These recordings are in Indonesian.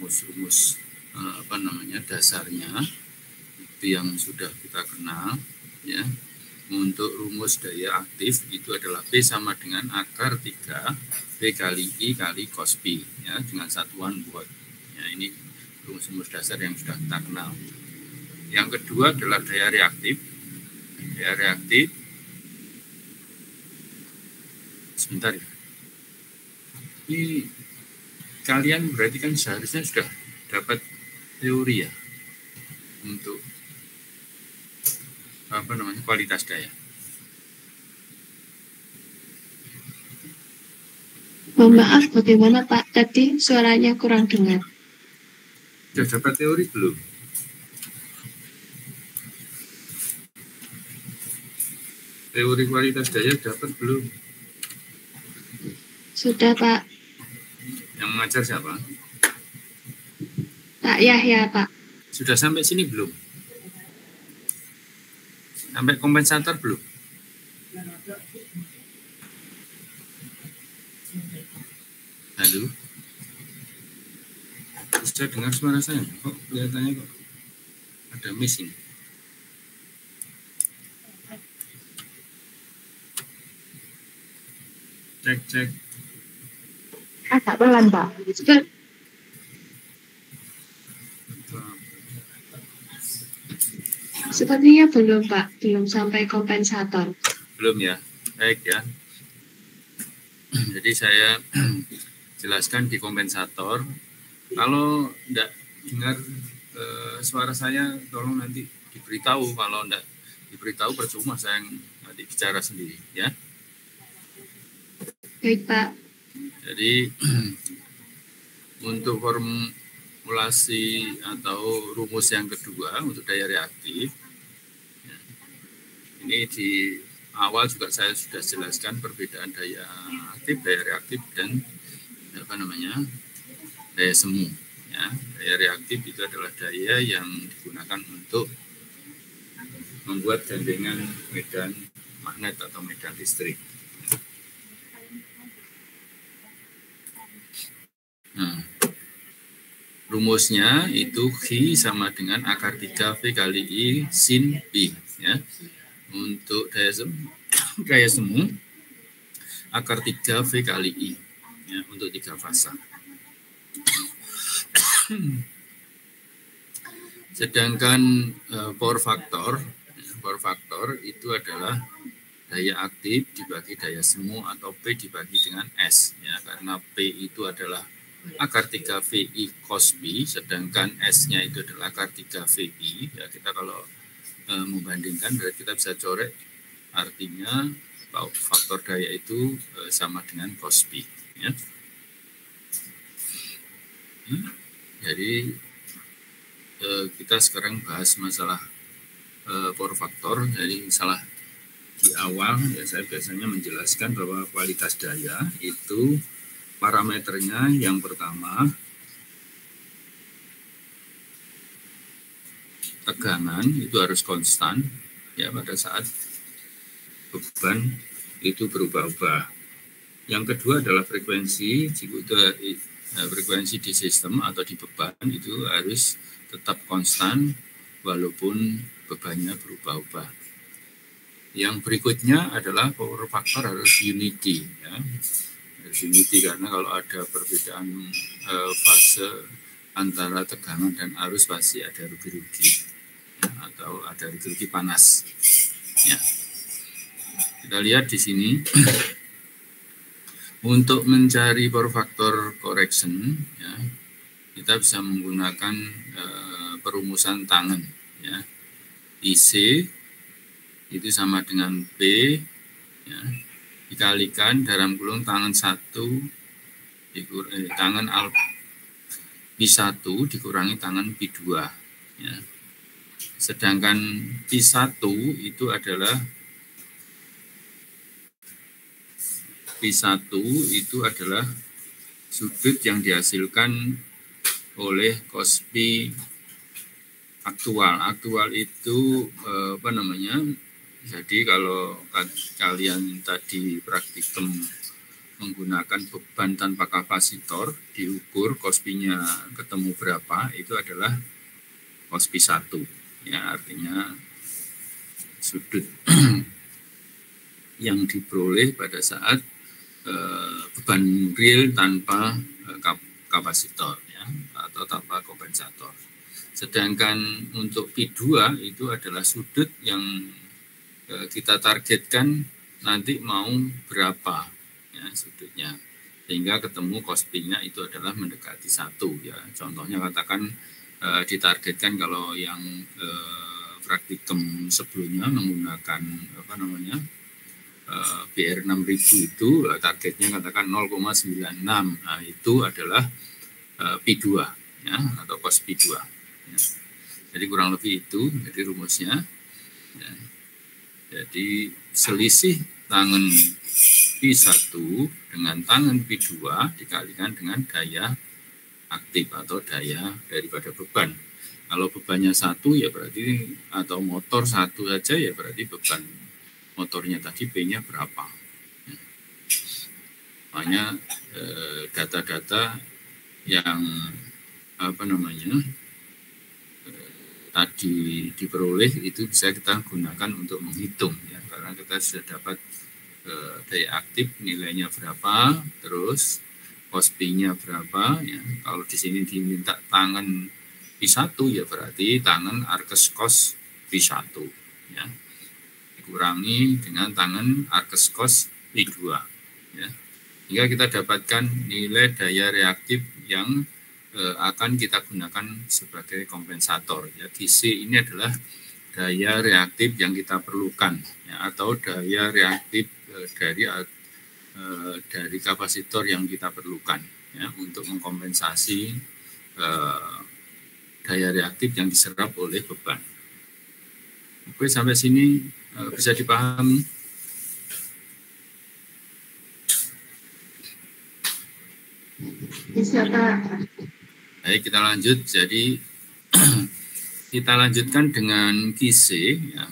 rumus-rumus dasarnya itu yang sudah kita kenal ya. Untuk rumus daya aktif itu adalah P sama dengan akar 3 V kali I kali cos P ya, dengan satuan watt. Ya, ini rumus-rumus dasar yang sudah kita kenal. Yang kedua adalah daya reaktif. Daya reaktif, sebentar ya. Ini kalian berarti kan seharusnya sudah dapat teori ya untuk kualitas daya. Mohon maaf, bagaimana Pak? Tadi suaranya kurang dengar. Sudah dapat teori belum? Teori kualitas daya dapat belum? Sudah Pak. Yang mengajar siapa? Pak Yahya Pak. Sudah sampai sini belum? Sampai kompensator belum? Halo? Bisa dengar suara saya? Kok kelihatannya kok ada miss ini? Cek. Agak pelan Pak. Sepertinya belum Pak, belum sampai kompensator. Belum ya, baik ya. Jadi saya jelaskan di kompensator. Kalau tidak dengar suara saya, tolong nanti diberitahu. Kalau tidak diberitahu percuma saya nanti bicara sendiri ya. Baik Pak. Jadi untuk formulasi atau rumus yang kedua untuk daya reaktif, ini di awal juga saya sudah jelaskan perbedaan daya aktif, daya reaktif dan daya semu. Ya, daya reaktif itu adalah daya yang digunakan untuk membuat gandengan medan magnet atau medan listrik. Nah, rumusnya itu G sama dengan akar 3 V kali I sin P ya. Untuk daya semu akar 3 V kali I ya, untuk 3 fasa. Sedangkan power factor itu adalah daya aktif dibagi daya semu atau P dibagi dengan S ya, karena P itu adalah akar 3 VI cos B, sedangkan S-nya itu adalah akar 3 VI. Ya, kita kalau membandingkan berarti kita bisa coret, artinya faktor daya itu sama dengan cos B. Ya. Jadi kita sekarang bahas masalah power factor. Jadi salah di awal ya, saya biasanya menjelaskan bahwa kualitas daya itu parameternya yang pertama tegangan itu harus konstan ya pada saat beban itu berubah-ubah. Yang kedua adalah frekuensi, frekuensi di sistem atau di beban itu harus tetap konstan walaupun bebannya berubah-ubah. Yang berikutnya adalah power factor harus unity ya. Unity karena kalau ada perbedaan fase antara tegangan dan arus pasti ada rugi-rugi ya, atau ada rugi-rugi panas ya. Kita lihat di sini untuk mencari power factor correction ya, kita bisa menggunakan perumusan tangan ya. IC itu sama dengan P ya, dikalikan dalam kurung tangan 1 tangan P1 dikurangi tangan P2 ya. Sedangkan P1 itu adalah sudut yang dihasilkan oleh cos P aktual. Aktual itu jadi kalau kalian tadi praktikum menggunakan beban tanpa kapasitor, diukur cos P-nya ketemu berapa, itu adalah cos P1. Ya, artinya sudut yang diperoleh pada saat beban real tanpa kapasitor, ya, atau tanpa kompensator. Sedangkan untuk P2 itu adalah sudut yang kita targetkan nanti mau berapa, ya, sudutnya, sehingga ketemu cos P-nya itu adalah mendekati 1, ya. Contohnya katakan ditargetkan kalau yang praktikum sebelumnya menggunakan BR 6000 itu targetnya katakan 0,96. Nah, itu adalah P2, ya, atau cos P2. Ya. Jadi kurang lebih itu jadi rumusnya. Ya. Jadi selisih tangan P1 dengan tangan P2 dikalikan dengan daya aktif atau daya daripada beban. Kalau bebannya 1 ya berarti, atau motor 1 saja ya berarti beban motornya tadi P-nya berapa. Makanya data-data yang tadi diperoleh itu bisa kita gunakan untuk menghitung, ya, karena kita sudah dapat daya aktif nilainya berapa, terus cos P-nya berapa, ya. Kalau di sini diminta tangan P1 ya berarti tangan arkes cos P1, ya, dikurangi dengan tangan arkes cos P2, ya, hingga kita dapatkan nilai daya reaktif yang akan kita gunakan sebagai kompensator, ya. GC ini adalah daya reaktif yang kita perlukan, ya, atau daya reaktif dari kapasitor yang kita perlukan, ya, untuk mengkompensasi daya reaktif yang diserap oleh beban. Oke, sampai sini bisa dipahami? Bisa, Pak. Baik, kita lanjut. Jadi kita lanjutkan dengan QC, ya.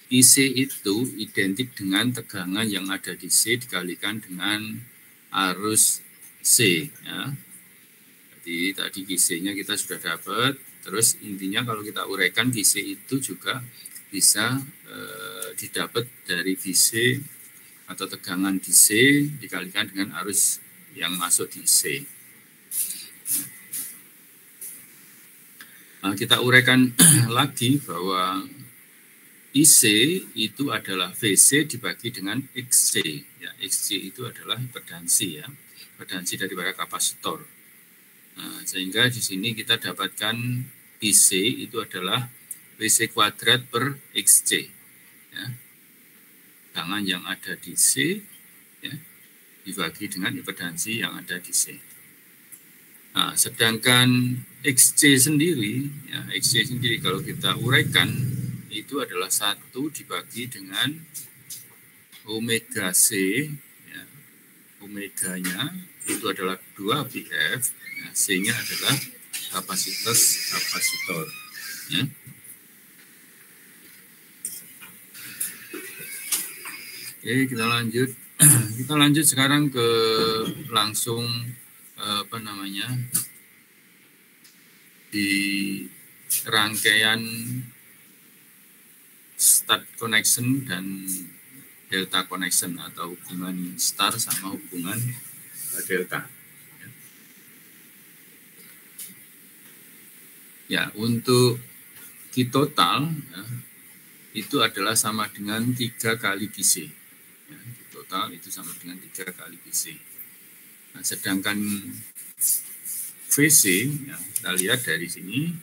QC itu identik dengan tegangan yang ada di C dikalikan dengan arus C, ya. Jadi tadi QC-nya kita sudah dapat. Terus intinya kalau kita uraikan QC itu juga bisa didapat dari QC atau tegangan di C dikalikan dengan arus yang masuk di C. Nah, kita uraikan lagi bahwa IC itu adalah VC dibagi dengan XC. Ya, XC itu adalah impedansi, ya, impedansi daripada kapasitor. Nah, sehingga di sini kita dapatkan IC itu adalah VC kuadrat per XC. Ya. Tegangan yang ada di C, ya, dibagi dengan impedansi yang ada di C. Nah, sedangkan XC sendiri, ya, XC sendiri kalau kita uraikan itu adalah 1 dibagi dengan omega C, ya, omeganya itu adalah 2 BF, ya, C-nya adalah kapasitas kapasitor, ya. Oke, kita lanjut. Kita lanjut sekarang ke langsung di rangkaian start connection dan delta connection atau hubungan star sama hubungan delta. Ya, untuk Q total, ya, itu adalah sama dengan 3 kali QC. Ya, Q total itu sama dengan 3 kali QC. Nah, sedangkan VC, ya, kita lihat dari sini,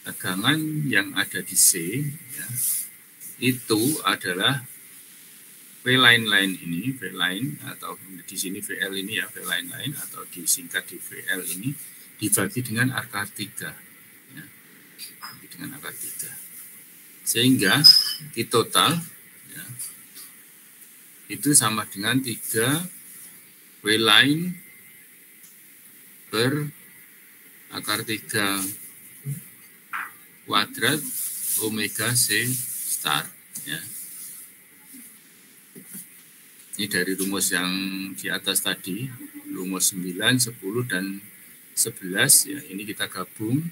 tegangan yang ada di C, ya, itu adalah V-line ini, V-line atau di sini VL ini, ya, V-line atau disingkat di VL ini dibagi dengan akar 3, ya, dengan akar 3. Sehingga Q total, ya, itu sama dengan 3 V-line per akar 3 kuadrat omega C star, ya. Ini dari rumus yang di atas tadi, rumus 9, 10, dan 11, ya, ini kita gabung,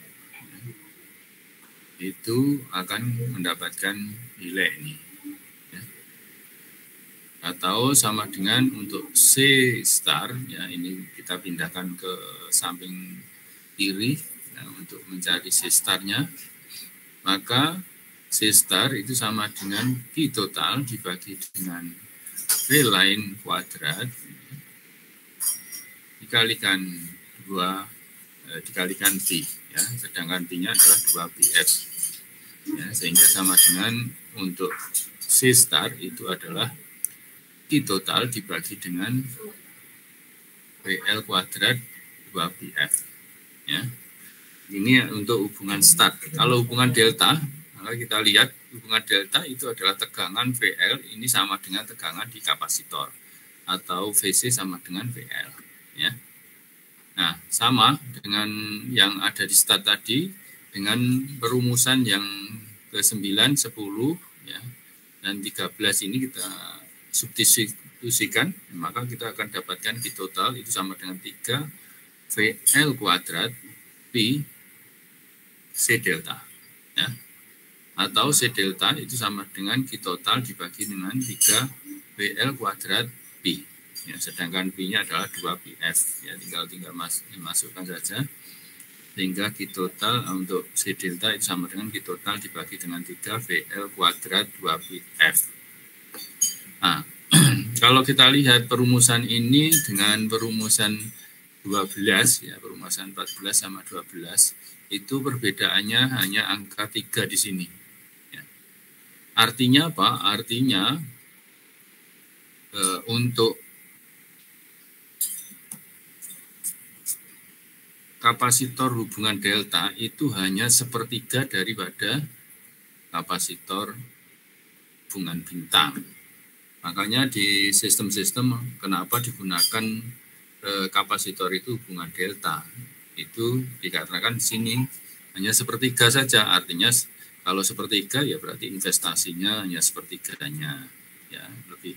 itu akan mendapatkan nilai ini. Ya. Atau sama dengan untuk C star, ya, ini kita pindahkan ke samping kiri, ya, untuk mencari C starnya, maka C star itu sama dengan Q total dibagi dengan V line kuadrat dikalikan 2 dikalikan P, ya, sedangkan P-nya adalah 2PF, ya, sehingga sama dengan untuk C star itu adalah Q total dibagi dengan VL kuadrat 2PF, ya. Ini untuk hubungan start. Kalau hubungan delta, maka kita lihat hubungan delta itu adalah tegangan VL ini sama dengan tegangan di kapasitor, atau VC sama dengan VL, ya. Nah, sama dengan yang ada di start tadi, dengan perumusan yang ke-9, 10, ya, dan 13 ini kita substitusikan, maka kita akan dapatkan Q total itu sama dengan 3 VL kuadrat Pi C delta, ya. Atau C delta itu sama dengan Q total dibagi dengan 3 VL kuadrat Pi. Ya, sedangkan Pi-nya adalah 2PF, ya, tinggal masukkan saja, sehingga Q total untuk C delta itu sama dengan Q total dibagi dengan 3 VL kuadrat 2PF. Nah, kalau kita lihat perumusan ini dengan perumusan 12, ya, perumusan 14 sama 12, itu perbedaannya hanya angka 3 di sini. Ya. Artinya apa? Artinya untuk kapasitor hubungan delta itu hanya sepertiga daripada kapasitor hubungan bintang. Makanya di sistem-sistem kenapa digunakan kapasitor itu hubungan delta, itu dikatakan di sini hanya sepertiga saja. Artinya kalau sepertiga ya berarti investasinya hanya sepertiganya, ya, lebih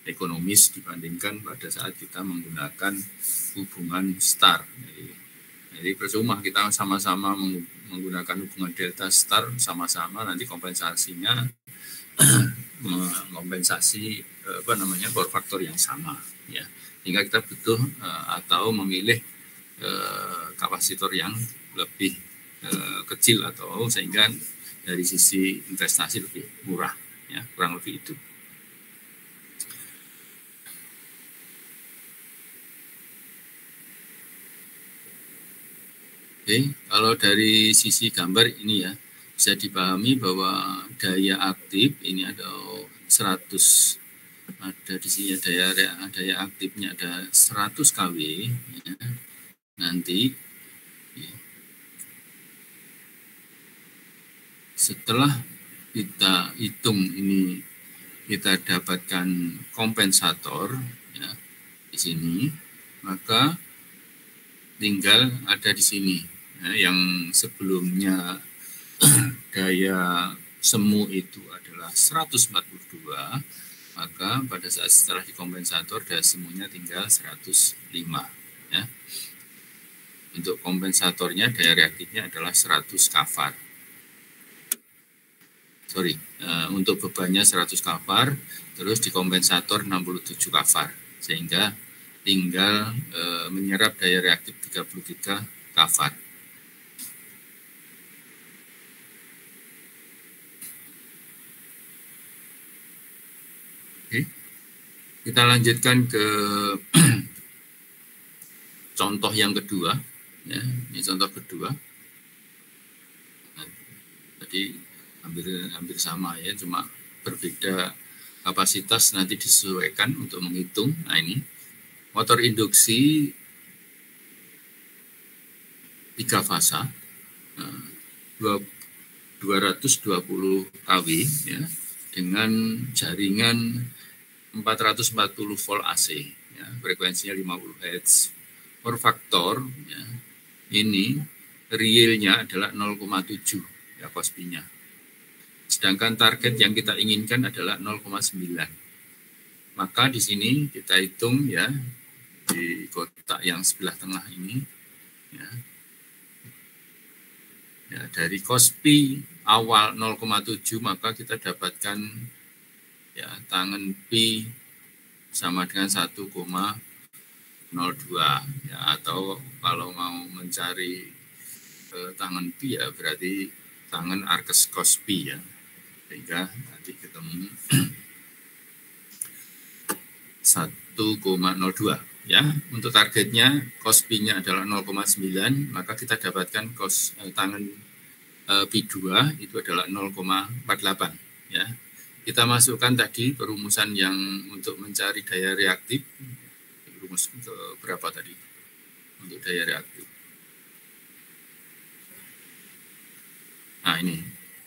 ekonomis dibandingkan pada saat kita menggunakan hubungan star. Jadi percuma kita sama-sama menggunakan hubungan delta star sama-sama, nanti kompensasinya kompensasi power factor yang sama, ya. Hingga kita butuh atau memilih kapasitor yang lebih kecil, atau sehingga dari sisi investasi lebih murah, ya, kurang lebih itu. Oke, kalau dari sisi gambar ini, ya, bisa dipahami bahwa daya aktif ini ada 100, ada di sini daya aktifnya ada 100 kW, ya. Nanti, ya, setelah kita hitung ini, kita dapatkan kompensator, ya, di sini, maka tinggal ada di sini, ya, yang sebelumnya daya semu itu adalah 142, maka pada saat setelah dikompensator daya semunya tinggal 105, ya. Untuk kompensatornya daya reaktifnya adalah 100 kvar. Untuk bebannya 100 kvar, terus di kompensator 67 kvar, sehingga tinggal menyerap daya reaktif 33 kvar. Oke. Kita lanjutkan ke contoh yang kedua, ya. Ini contoh kedua. Jadi hampir sama, ya, cuma berbeda kapasitas, nanti disesuaikan untuk menghitung. Nah, ini motor induksi 3 fasa, 220 kW, ya, dengan jaringan 440 volt AC, ya, frekuensinya 50 Hz. Power factor, ya, ini realnya adalah 0,7, ya, cos-nya. Sedangkan target yang kita inginkan adalah 0,9. Maka di sini kita hitung ya, di kotak yang sebelah tengah ini, ya, ya dari cos pi awal 0,7 maka kita dapatkan ya tangen pi sama dengan 1,02 ya, atau kalau mau mencari tangen pi ya berarti tangen arkes cos pi ya, sehingga nanti ketemu 1,02 ya. Untuk targetnya cos pi-nya adalah 0,9 maka kita dapatkan tangen pi2 itu adalah 0,48 ya. Kita masukkan tadi perumusan yang untuk mencari daya reaktif. Rumus ke berapa tadi untuk daya reaktif? Nah, ini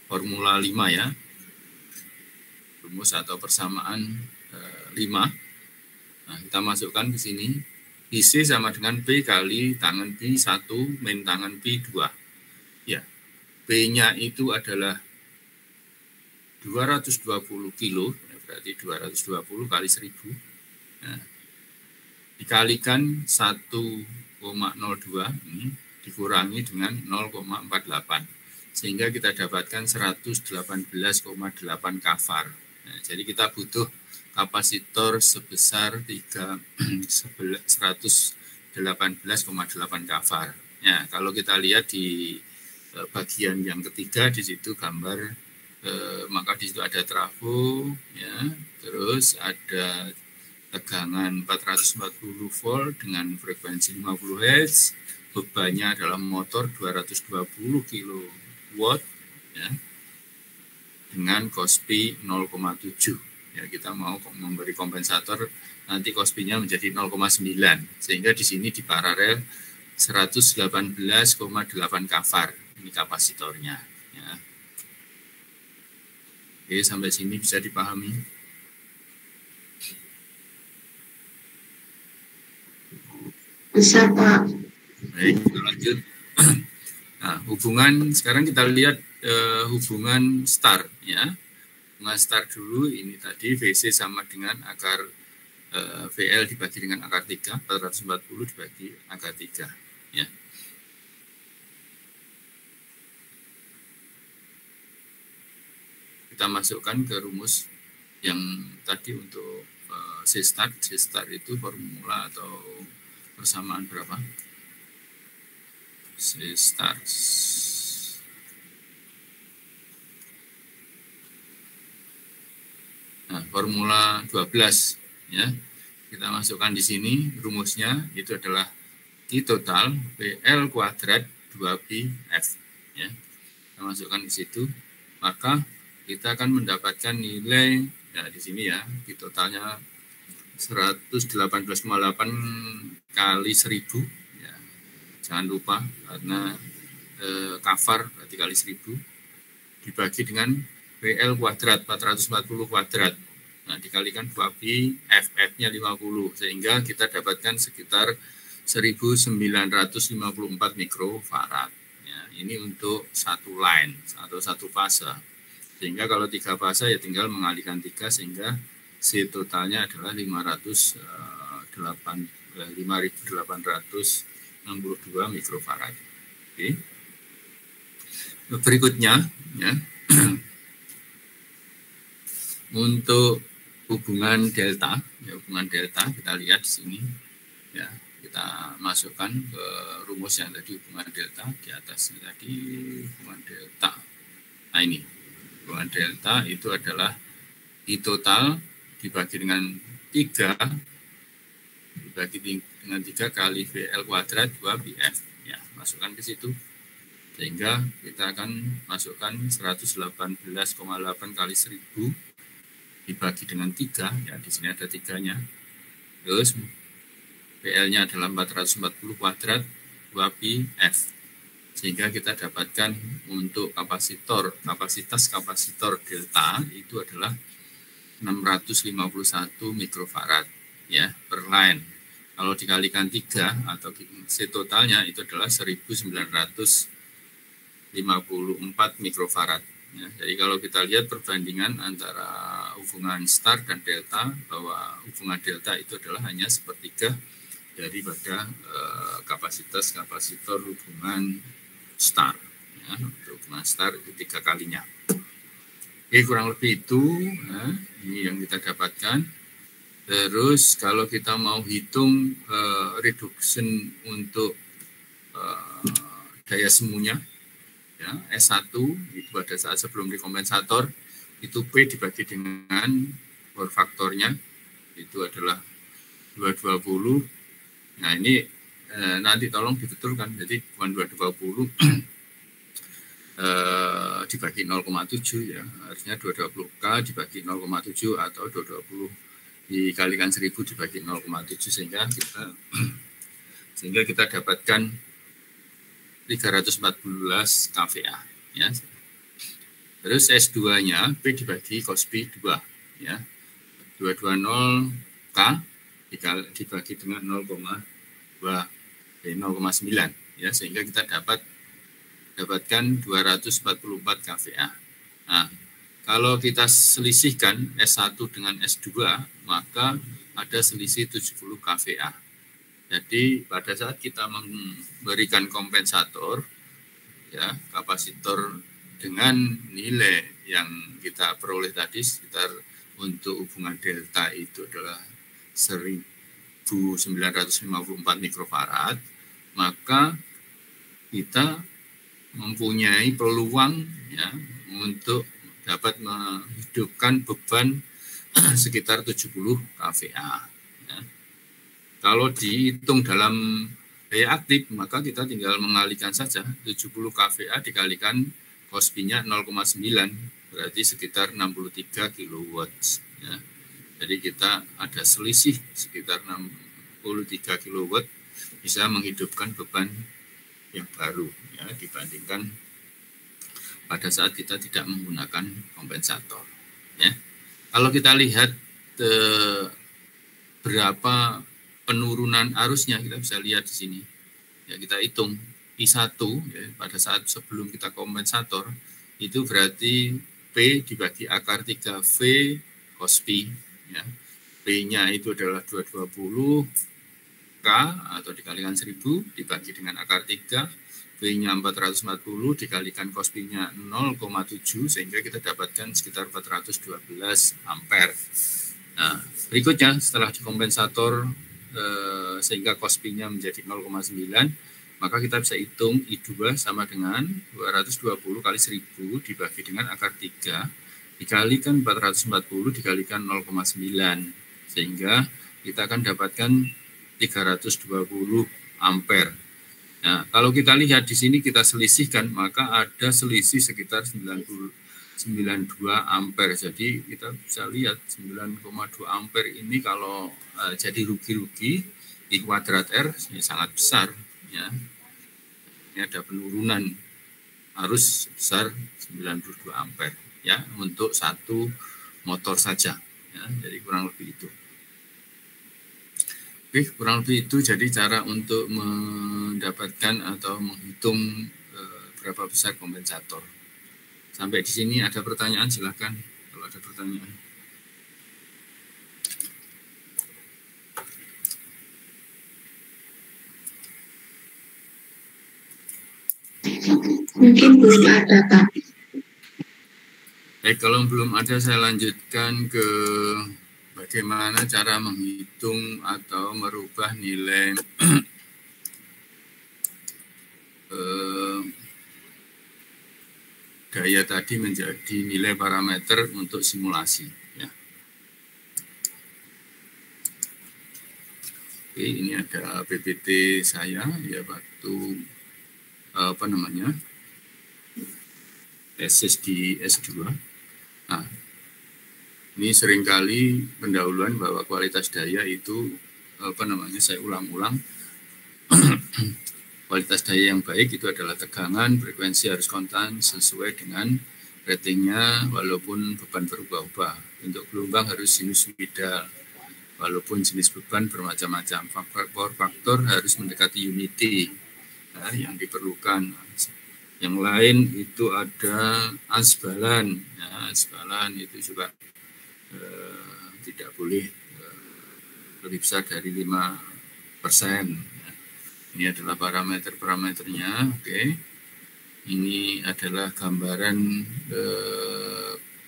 formula 5 ya. Rumus atau persamaan 5. Nah, kita masukkan ke sini. IC sama dengan P kali tangen pi 1 min tangen pi 2. Ya. P-nya itu adalah 220 kilo, berarti 220 kali 1000. Nah, dikalikan 1,02 ini dikurangi dengan 0,48. Sehingga kita dapatkan 118,8 kvar. Nah, jadi kita butuh kapasitor sebesar 118,8 kvar. Ya, kalau kita lihat di bagian yang ketiga di situ gambar, maka di situ ada trafo, ya, terus ada tegangan 440 volt dengan frekuensi 50 Hz, bebannya adalah motor 220 kW, ya, dengan cos pi 0,7. Ya, kita mau memberi kompensator nanti cos pi-nya menjadi 0,9 sehingga di sini di paralel 118,8 kvar ini kapasitornya ya. Oke, sampai sini bisa dipahami. Bisa, Pak. Baik, kita lanjut. Nah, hubungan sekarang kita lihat hubungan star ya. Hubungan star dulu ini tadi VC sama dengan akar VL dibagi dengan akar 3, 440 dibagi akar 3 ya. Kita masukkan ke rumus yang tadi untuk C star itu formula atau persamaan berapa? C star formula 12 ya. Kita masukkan di sini rumusnya itu adalah I total PL kuadrat 2pi-F ya. Kita masukkan di situ, maka kita akan mendapatkan nilai ya di sini ya, I totalnya 118,8 kali 1000 ya. Jangan lupa karena kvar berarti kali 1000 dibagi dengan PL kuadrat 440 kuadrat. Nah, dikalikan 2pi, F-nya 50 sehingga kita dapatkan sekitar 1954 mikrofarad. Ya, ini untuk satu line atau satu fase. Sehingga kalau 3 fase ya tinggal mengalihkan 3 sehingga C totalnya adalah 5.862 mikrofarad. Oke. Berikutnya ya. Untuk hubungan delta, ya, hubungan delta kita lihat di sini, ya, kita masukkan ke rumus yang tadi hubungan delta di atasnya tadi hubungan delta. Nah ini hubungan delta itu adalah I total dibagi dengan 3 dibagi dengan 3 kali VL kuadrat 2pi-F. Ya, masukkan ke situ. Sehingga kita akan masukkan 118,8 kali 1000 dibagi dengan 3, ya di sini ada 3-nya. Terus PL-nya adalah 440 kuadrat 2pi-F. Sehingga kita dapatkan untuk kapasitas kapasitor delta itu adalah 651 mikrofarad ya per line. Kalau dikalikan 3 atau C totalnya itu adalah 1954 mikrofarad. Ya, jadi kalau kita lihat perbandingan antara hubungan star dan delta, bahwa hubungan delta itu adalah hanya sepertiga daripada kapasitas kapasitor hubungan star. Ya, hubungan star itu 3 kalinya. Oke, kurang lebih itu ini yang kita dapatkan. Terus kalau kita mau hitung reduction untuk daya semunya, ya, S1 itu pada saat sebelum dikompensator, itu P dibagi dengan power faktornya, itu adalah 220. Nah ini nanti tolong dibetulkan, jadi bukan 220 dibagi 0,7 ya, harusnya 220K dibagi 0,7 atau 220 dikalikan 1000 dibagi 0,7 sehingga kita dapatkan 314 kVA ya. Terus S2-nya P dibagi cos P 2 ya. 220K dibagi dengan 0,9 ya, sehingga kita dapatkan 244 kVA. Nah, kalau kita selisihkan S1 dengan S2, maka ada selisih 70 kVA. Jadi pada saat kita memberikan kompensator, ya, kapasitor dengan nilai yang kita peroleh tadi sekitar untuk hubungan delta itu adalah 1954 mikrofarad, maka kita mempunyai peluang ya untuk dapat menghidupkan beban sekitar 70 kVA. Ya. Kalau dihitung dalam daya aktif, maka kita tinggal mengalihkan saja 70 kVA dikalikan cos P-nya 0,9, berarti sekitar 63 kW. Ya. Jadi kita ada selisih sekitar 63 kW bisa menghidupkan beban yang baru ya, dibandingkan pada saat kita tidak menggunakan kompensator. Ya. Kalau kita lihat berapa penurunan arusnya, kita bisa lihat di sini. Ya, kita hitung I1 ya, pada saat sebelum kita kompensator itu berarti P dibagi akar 3V cos P. Ya. P-nya itu adalah 220 K atau dikalikan 1000 dibagi dengan akar 3, V-nya 440 dikalikan cos P-nya 0,7 sehingga kita dapatkan sekitar 412 ampere. Nah, berikutnya setelah dikompensator sehingga cos P-nya menjadi 0,9, maka kita bisa hitung I2 sama dengan 220 kali 1000 dibagi dengan akar 3 dikalikan 440 dikalikan 0,9 sehingga kita akan dapatkan 320 ampere. Nah, kalau kita lihat di sini kita selisihkan, maka ada selisih sekitar 92 ampere. Jadi kita bisa lihat 9,2 ampere ini kalau jadi rugi-rugi I kuadrat R ini sangat besar. Ya. Ini ada penurunan arus sebesar 92 ampere ya untuk satu motor saja. Ya, jadi kurang lebih itu. Oke, kurang lebih itu jadi cara untuk mendapatkan atau menghitung berapa besar kompensator. Sampai di sini ada pertanyaan, silakan kalau ada pertanyaan. Mungkin belum ada, Pak. Baik, kalau belum ada saya lanjutkan ke bagaimana cara menghitung atau merubah nilai daya tadi menjadi nilai parameter untuk simulasi. Ya. Oke, ini ada PPT saya ya waktu tesis di S2. Nah, ini seringkali pendahuluan bahwa kualitas daya itu saya ulang-ulang. Kualitas daya yang baik itu adalah tegangan, frekuensi harus konstan sesuai dengan ratingnya walaupun beban berubah-ubah. Untuk gelombang harus sinusoidal walaupun jenis beban bermacam-macam. Power faktor harus mendekati unity yang diperlukan. Yang lain itu ada ansbalan. Ya, ansbalan itu juga tidak boleh lebih besar dari 5%. Ini adalah parameternya. Oke. Ini adalah gambaran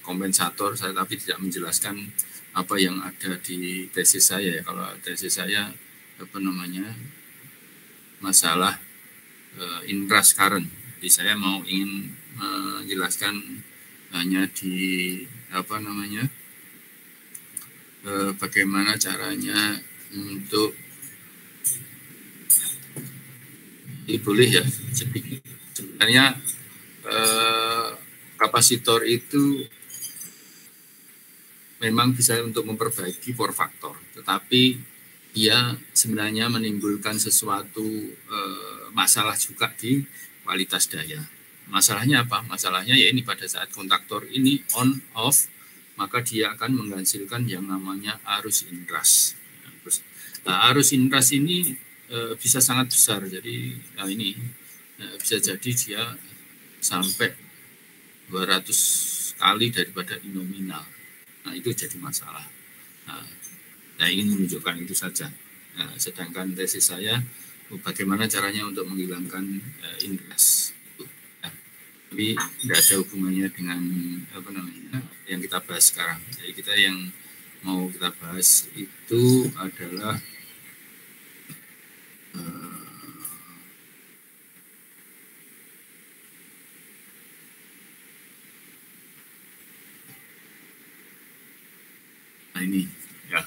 kompensator, saya tapi tidak menjelaskan apa yang ada di tesis saya ya. Kalau tesis saya masalah inrush current. Jadi saya ingin menjelaskan hanya di bagaimana caranya untuk ini boleh ya sedikit. Sebenarnya kapasitor itu memang bisa untuk memperbaiki power factor, tetapi dia sebenarnya menimbulkan sesuatu masalah juga di kualitas daya. Masalahnya apa? Masalahnya ya ini pada saat kontaktor ini on off, maka dia akan menghasilkan yang namanya arus inrush. Nah, arus inrush ini bisa sangat besar, jadi ini bisa jadi dia sampai 200 kali daripada nominal. Nah, itu jadi masalah. Nah, saya ingin menunjukkan itu saja. Nah, sedangkan tesis saya bagaimana caranya untuk menghilangkan inrush. Nah, tapi tidak ada hubungannya dengan yang kita bahas sekarang. Jadi kita yang mau kita bahas itu adalah nah ini ya,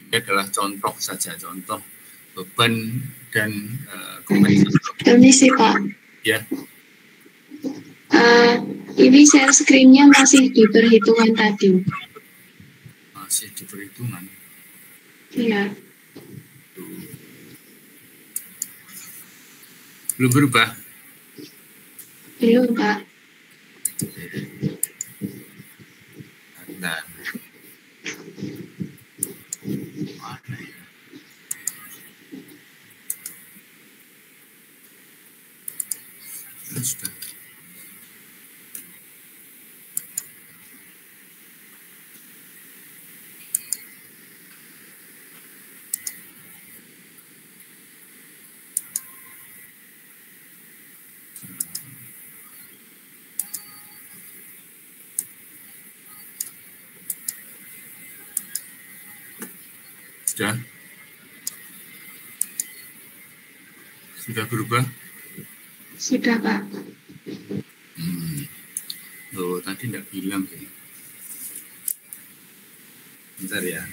ini adalah contoh saja, contoh beban dan kompensator. Permisi Pak. Ya. Ini share screen-nya masih di perhitungan tadi. Masih di perhitungan. Iya. Belum berubah? Belum Pak. Nah. Mana ya? Sudah. Sudah berubah? Sudah Pak. Oh, tadi tidak bilang sih. Bentar ya.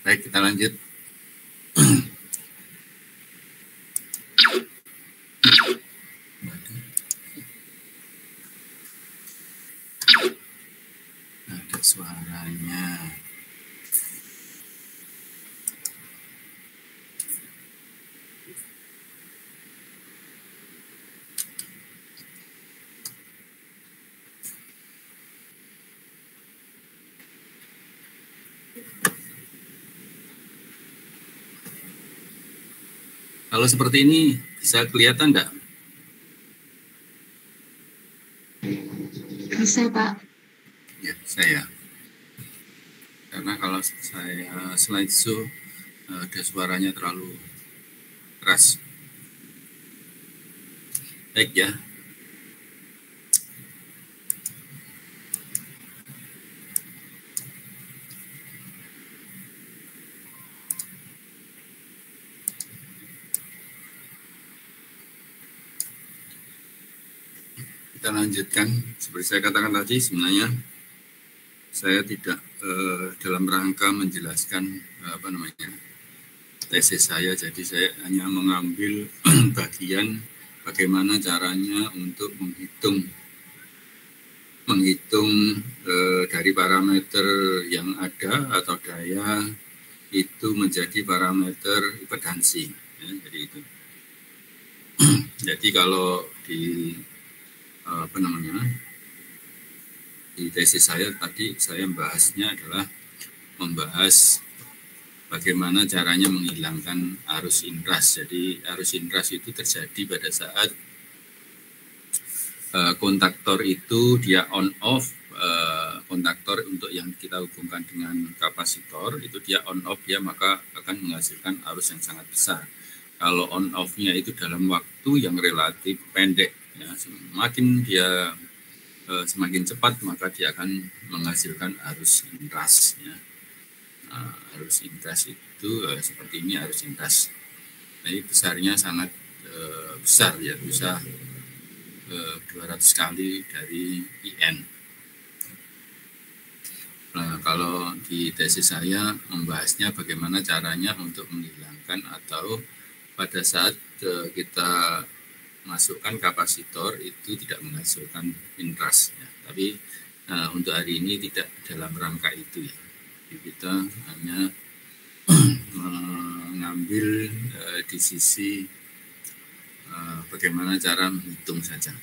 Baik, kita lanjut. Ada suaranya. Kalau seperti ini bisa kelihatan enggak? Bisa Pak. Ya, saya. Karena kalau saya slideshow ada suaranya terlalu keras. Baik ya. Kita lanjutkan. Seperti saya katakan tadi, sebenarnya saya tidak dalam rangka menjelaskan tesis saya, jadi saya hanya mengambil bagian bagaimana caranya untuk menghitung dari parameter yang ada atau daya itu menjadi parameter impedansi. Ya, jadi itu. Jadi kalau di di tesis saya tadi saya membahasnya adalah membahas bagaimana caranya menghilangkan arus inras. Jadi arus inras itu terjadi pada saat kontaktor itu dia on off, kontaktor untuk yang kita hubungkan dengan kapasitor itu dia on off, dia maka akan menghasilkan arus yang sangat besar. Kalau on off-nya itu dalam waktu yang relatif pendek, ya, semakin cepat maka dia akan menghasilkan arus inras. Ya. Arus inras itu seperti ini arus inras. Jadi besarnya sangat besar, ya, bisa 200 kali dari IN. Nah, kalau di tesis saya membahasnya bagaimana caranya untuk menghilangkan atau pada saat kita masukkan kapasitor itu tidak menghasilkan inras. Ya. Tapi untuk hari ini tidak dalam rangka itu, ya. Jadi kita hanya mengambil di sisi bagaimana cara menghitung saja.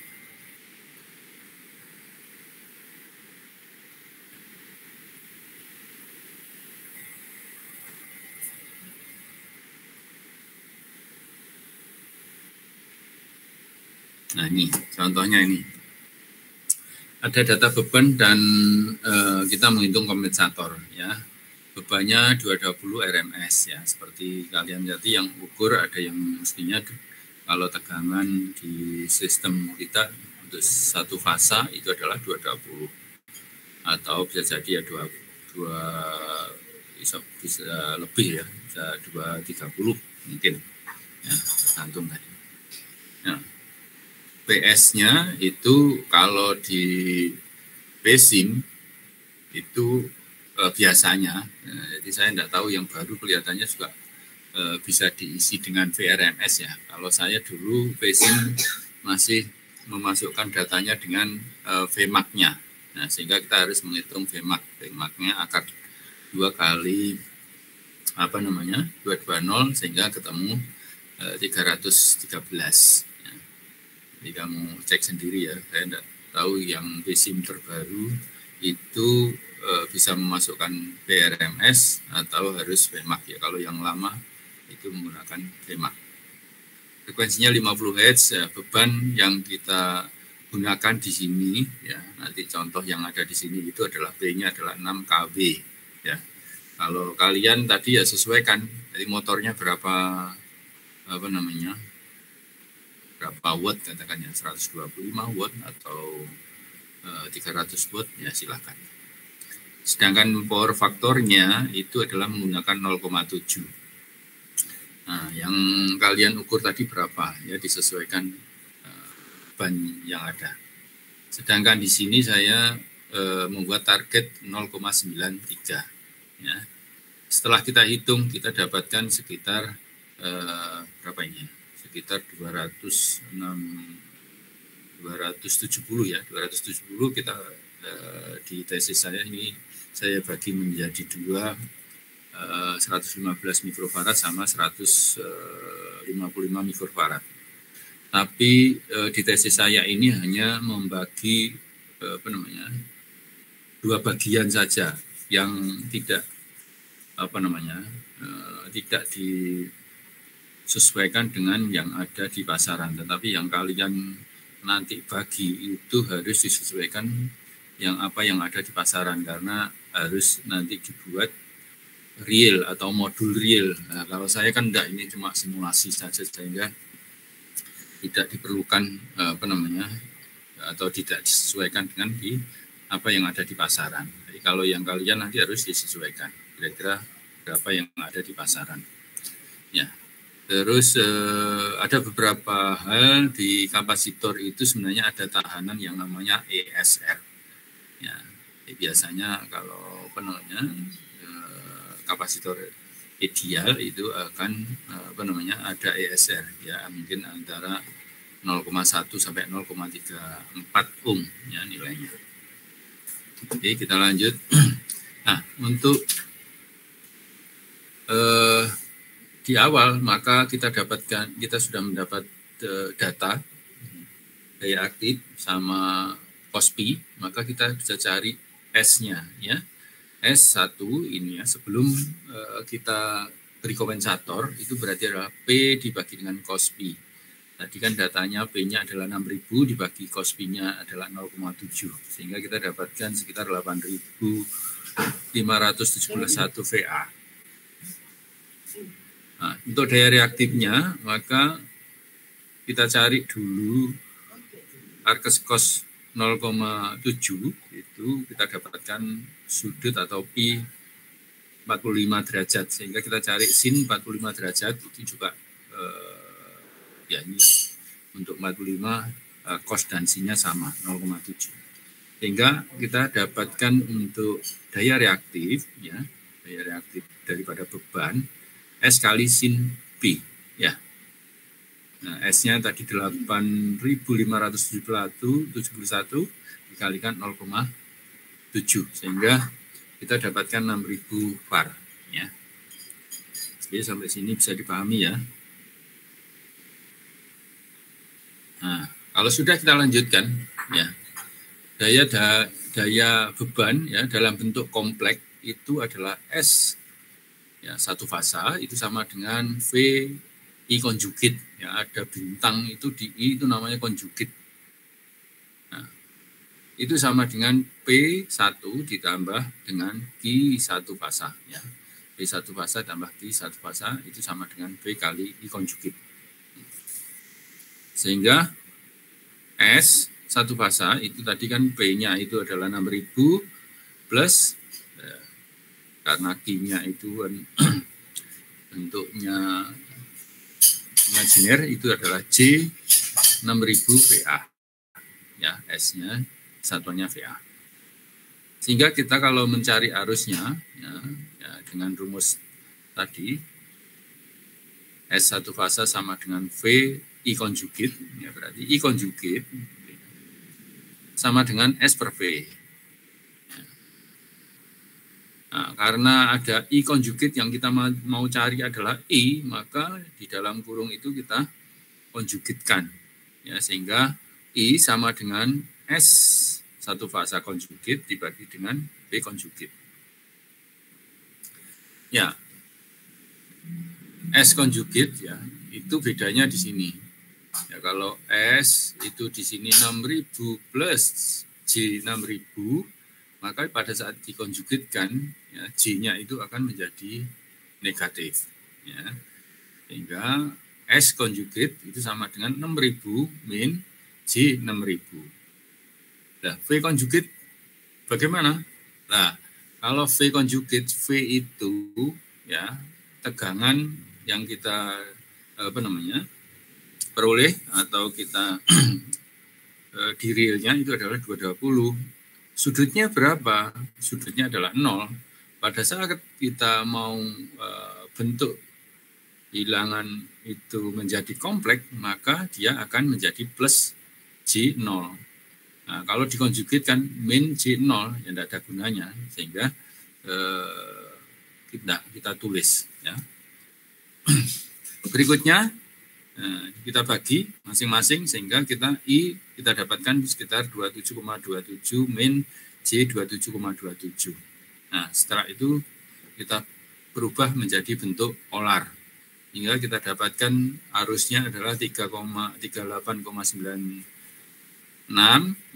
Nah ini contohnya ini. Ada data beban dan kita menghitung kompensator, ya. Bebannya 220 RMS, ya. Seperti kalian lihat yang ukur ada yang mestinya kalau tegangan di sistem kita untuk satu fasa itu adalah 220 atau bisa jadi ya bisa lebih, ya, bisa 230 mungkin, ya, tergantung tadi. Nah, PS-nya itu kalau di PSIM itu biasanya, jadi saya tidak tahu yang baru kelihatannya juga bisa diisi dengan VRMS, ya. Kalau saya dulu PSIM masih memasukkan datanya dengan VMAX-nya. Nah, sehingga kita harus menghitung VMAX. VMAX-nya akar 2 kali 220 sehingga ketemu 313. Ya. Jadi kamu cek sendiri, ya. Saya tidak tahu yang PSIM terbaru itu bisa memasukkan VRMS atau harus VMAX, ya. Kalau yang lama itu menggunakan VMAX. Frekuensinya 50 Hz, ya. Beban yang kita gunakan di sini, ya, nanti contoh yang ada di sini itu adalah B-nya adalah 6 kW, ya. Kalau kalian tadi ya sesuaikan, jadi motornya berapa watt katakannya, 125 watt atau 300 watt, ya silakan. Sedangkan power faktornya itu adalah menggunakan 0,7. Nah, yang kalian ukur tadi berapa, ya, disesuaikan ban yang ada. Sedangkan di sini saya membuat target 0,93, ya. Setelah kita hitung kita dapatkan sekitar berapa ini? Sekitar 270, ya. 270 kita di tesis saya ini saya bagi menjadi 115 mikrofarad sama 155 mikrofarad. Tapi di tesis saya ini hanya membagi dua bagian saja yang tidak tidak disesuaikan dengan yang ada di pasaran. Tetapi yang kalian nanti bagi itu harus disesuaikan yang ada di pasaran, karena harus nanti dibuat real atau modul real. Nah, kalau saya kan enggak, ini cuma simulasi saja sehingga tidak diperlukan atau tidak disesuaikan dengan apa yang ada di pasaran. Jadi kalau yang kalian nanti harus disesuaikan kira-kira berapa yang ada di pasaran. Ya. Terus ada beberapa hal di kapasitor itu sebenarnya ada tahanan yang namanya ESR. Ya. Jadi biasanya kalau kapasitor ideal itu akan ada ESR ya, mungkin antara 0,1 sampai 0,34 ohm ya nilainya. Oke, kita lanjut. Nah, untuk di awal maka kita sudah mendapat data daya aktif sama Kospi, maka kita bisa cari S-nya ya. S1 ini ya, sebelum kita beri kompensator itu berarti adalah P dibagi dengan Kospi. Tadi kan datanya P-nya adalah 6.000 dibagi Kospi-nya adalah 0,7, sehingga kita dapatkan sekitar 8.571 VA. Nah, untuk daya reaktifnya, maka kita cari dulu Arkes cos 0,7 itu kita dapatkan sudut atau pi 45 derajat, sehingga kita cari sin 45 derajat itu juga ya ini untuk 45 cos dan sinnya sama 0,7, sehingga kita dapatkan untuk daya reaktif ya, daya reaktif daripada beban S kali sin P ya. Nah, S-nya tadi 8.571 dikalikan 0,7, sehingga kita dapatkan 6.000 var ya. Jadi sampai sini bisa dipahami ya. Nah, kalau sudah kita lanjutkan ya. Daya beban ya dalam bentuk kompleks itu adalah S ya, satu fasa itu sama dengan V I konjugit ya, ada bintang itu di I itu namanya konjugit. Nah, itu sama dengan P1 ditambah dengan Q1 fasa ya. P1 fasa tambah Q1 fasa itu sama dengan V kali I konjugit. Sehingga S satu fasa itu tadi kan P-nya itu adalah 6.000 plus karena Q-nya itu bentuknya imajiner itu adalah J 6.000 VA ya, S-nya satuannya VA, sehingga kita kalau mencari arusnya ya dengan rumus tadi S satu fasa sama dengan V I konjugit ya, berarti I konjugit sama dengan S per V. Nah, karena ada I konjugit yang kita mau cari adalah I, maka di dalam kurung itu kita konjugitkan ya, sehingga I sama dengan S satu fasa konjugit dibagi dengan V konjugit. Ya, S konjugit ya itu bedanya di sini. Ya, kalau S itu di sini 6.000 plus J 6.000, maka pada saat dikonjugitkan ya, J-nya itu akan menjadi negatif ya, sehingga S konjugit itu sama dengan 6.000 min J 6.000. Nah, V konjugit bagaimana? Nah, kalau V konjugit, V itu ya tegangan yang kita peroleh atau kita di realnya itu adalah 220. Sudutnya berapa? Sudutnya adalah 0. Pada saat kita mau bentuk bilangan itu menjadi kompleks, maka dia akan menjadi plus J0. Nah, kalau dikonjugitkan min J0 yang tidak ada gunanya, sehingga kita tulis ya. Berikutnya kita bagi masing-masing, sehingga I kita dapatkan sekitar 27,27 min J 27,27. Nah, setelah itu kita berubah menjadi bentuk polar, hingga kita dapatkan arusnya adalah 38,96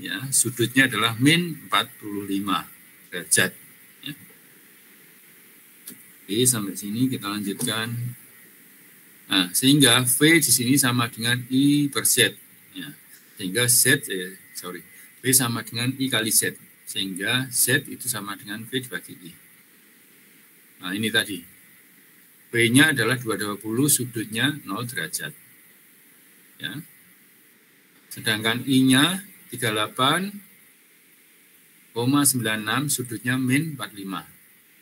ya, sudutnya adalah min 45 derajat ya. Oke, sampai sini kita lanjutkan. Nah, sehingga V di sini sama dengan I per Z ya. Sehingga V sama dengan I kali Z, sehingga Z itu sama dengan V dibagi I. Nah, ini tadi V-nya adalah 220, sudutnya 0 derajat ya. Sedangkan I-nya 38,96, sudutnya min 45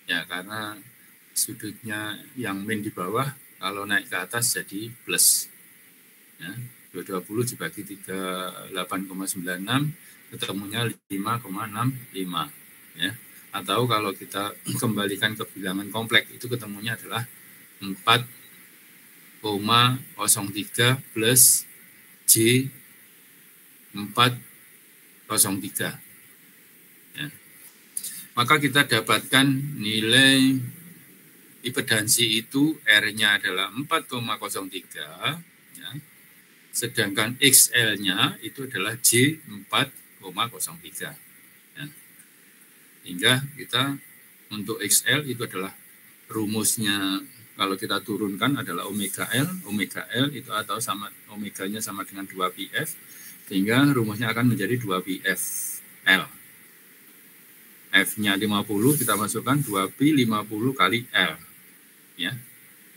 ya, karena sudutnya yang min di bawah, kalau naik ke atas jadi plus. Ya, 220 dibagi 38,96 ketemunya 5,65. Ya. Atau kalau kita kembalikan ke bilangan kompleks itu ketemunya adalah 4,03 plus J 403. Ya. Maka kita dapatkan nilai impedansi itu R-nya adalah 4,03, ya. Sedangkan XL-nya itu adalah J 4,03. Ya. Hingga kita untuk XL itu adalah rumusnya, kalau kita turunkan adalah omega L itu atau sama omeganya sama dengan 2πf, sehingga rumusnya akan menjadi 2πf L. F-nya 50 kita masukkan 2pi 50 kali L. Ya.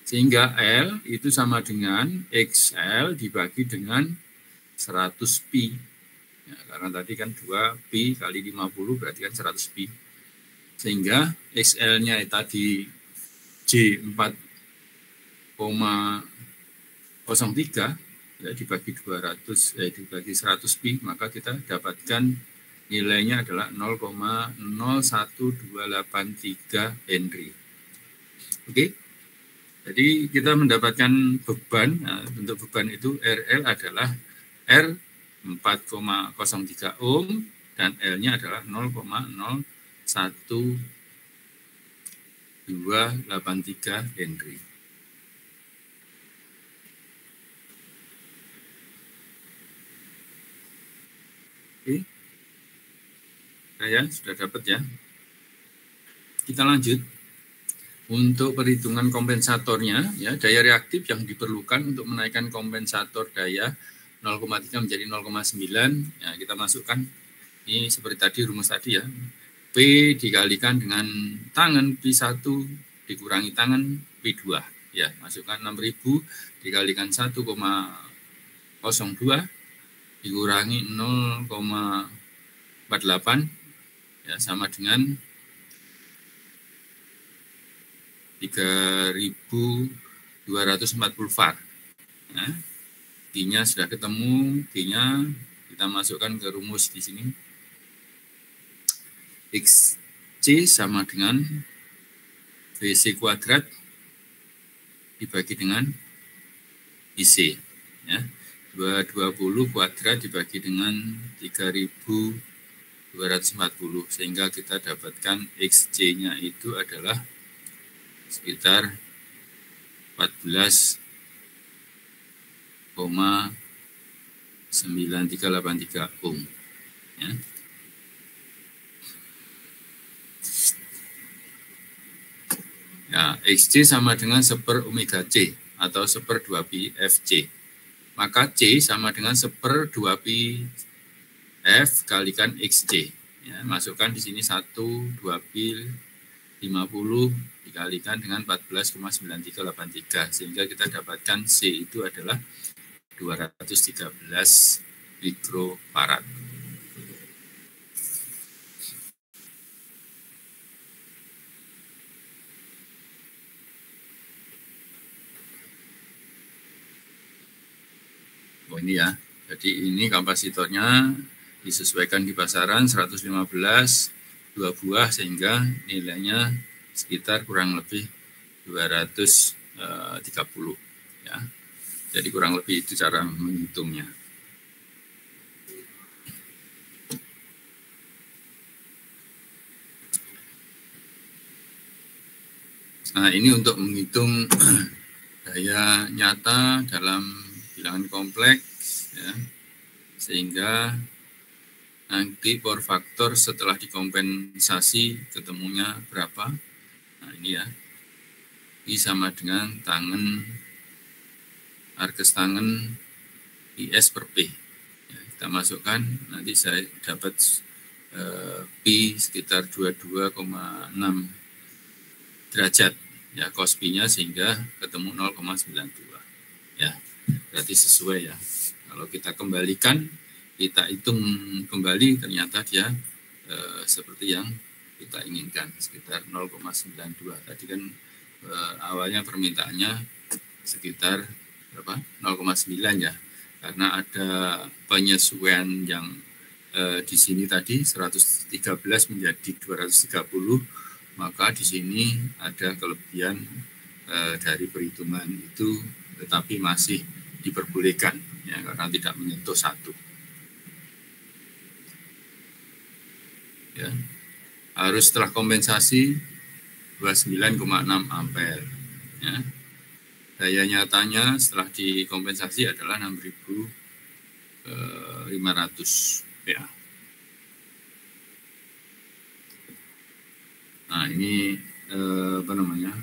Sehingga L itu sama dengan XL dibagi dengan 100pi. Ya, karena tadi kan 2pi kali 50 berarti kan 100pi. Sehingga XL-nya tadi J 4,03 ya, dibagi 100pi, maka kita dapatkan nilainya adalah 0,01283 Henry. Oke. Jadi kita mendapatkan beban, nah, bentuk beban itu RL adalah R 4,03 ohm dan L-nya adalah 0,01283 Henry. Oke. Saya sudah dapat ya. Kita lanjut. Untuk perhitungan kompensatornya, ya, daya reaktif yang diperlukan untuk menaikkan kompensator daya 0,3 menjadi 0,9, ya, kita masukkan ini seperti tadi rumus tadi ya. P dikalikan dengan tangan P1 dikurangi tangan P2, ya, masukkan 6.000 dikalikan 1,02 dikurangi 0,48, ya, sama dengan 3.240 var. Ya. G-nya sudah ketemu, G-nya kita masukkan ke rumus di sini. XC sama dengan BC kuadrat dibagi dengan IC. Ya. 220 kuadrat dibagi dengan 3.240, sehingga kita dapatkan XC-nya itu adalah sekitar 14,9383 ohm. Ya. Ya, XC sama dengan 1/, omega C atau 1/2 pi FC. Maka C sama dengan 1/2 pi F kalikan XC. Ya, masukkan di sini 1/2 pi 50 dikalikan dengan 14,9383, sehingga kita dapatkan C itu adalah 213 mikrofarad. Oh, ini ya. Jadi ini kapasitornya disesuaikan di pasaran 115, 2 buah, sehingga nilainya sekitar kurang lebih 230, ya. Jadi kurang lebih itu cara menghitungnya. Nah, ini untuk menghitung daya nyata dalam bilangan kompleks, ya, sehingga nanti power factor setelah dikompensasi ketemunya berapa. Nah, ini ya, I sama dengan tangan, arkes tangan IS per P. Ya, kita masukkan, nanti saya dapat Pi sekitar 22,6 derajat, ya, cos Pi-nya, sehingga ketemu 0,92. Ya, berarti sesuai ya. Kalau kita kembalikan, kita hitung kembali, ternyata dia seperti yang kita inginkan, sekitar 0,92. Tadi kan awalnya permintaannya sekitar berapa 0,9 ya, karena ada penyesuaian yang di sini tadi 113 menjadi 230, maka di sini ada kelebihan dari perhitungan itu, tetapi masih diperbolehkan ya, karena tidak menyentuh 1 ya. Harus setelah kompensasi 29,6 ampere ya. Daya nyatanya setelah dikompensasi adalah 6.500 PA. Nah ini apa namanya,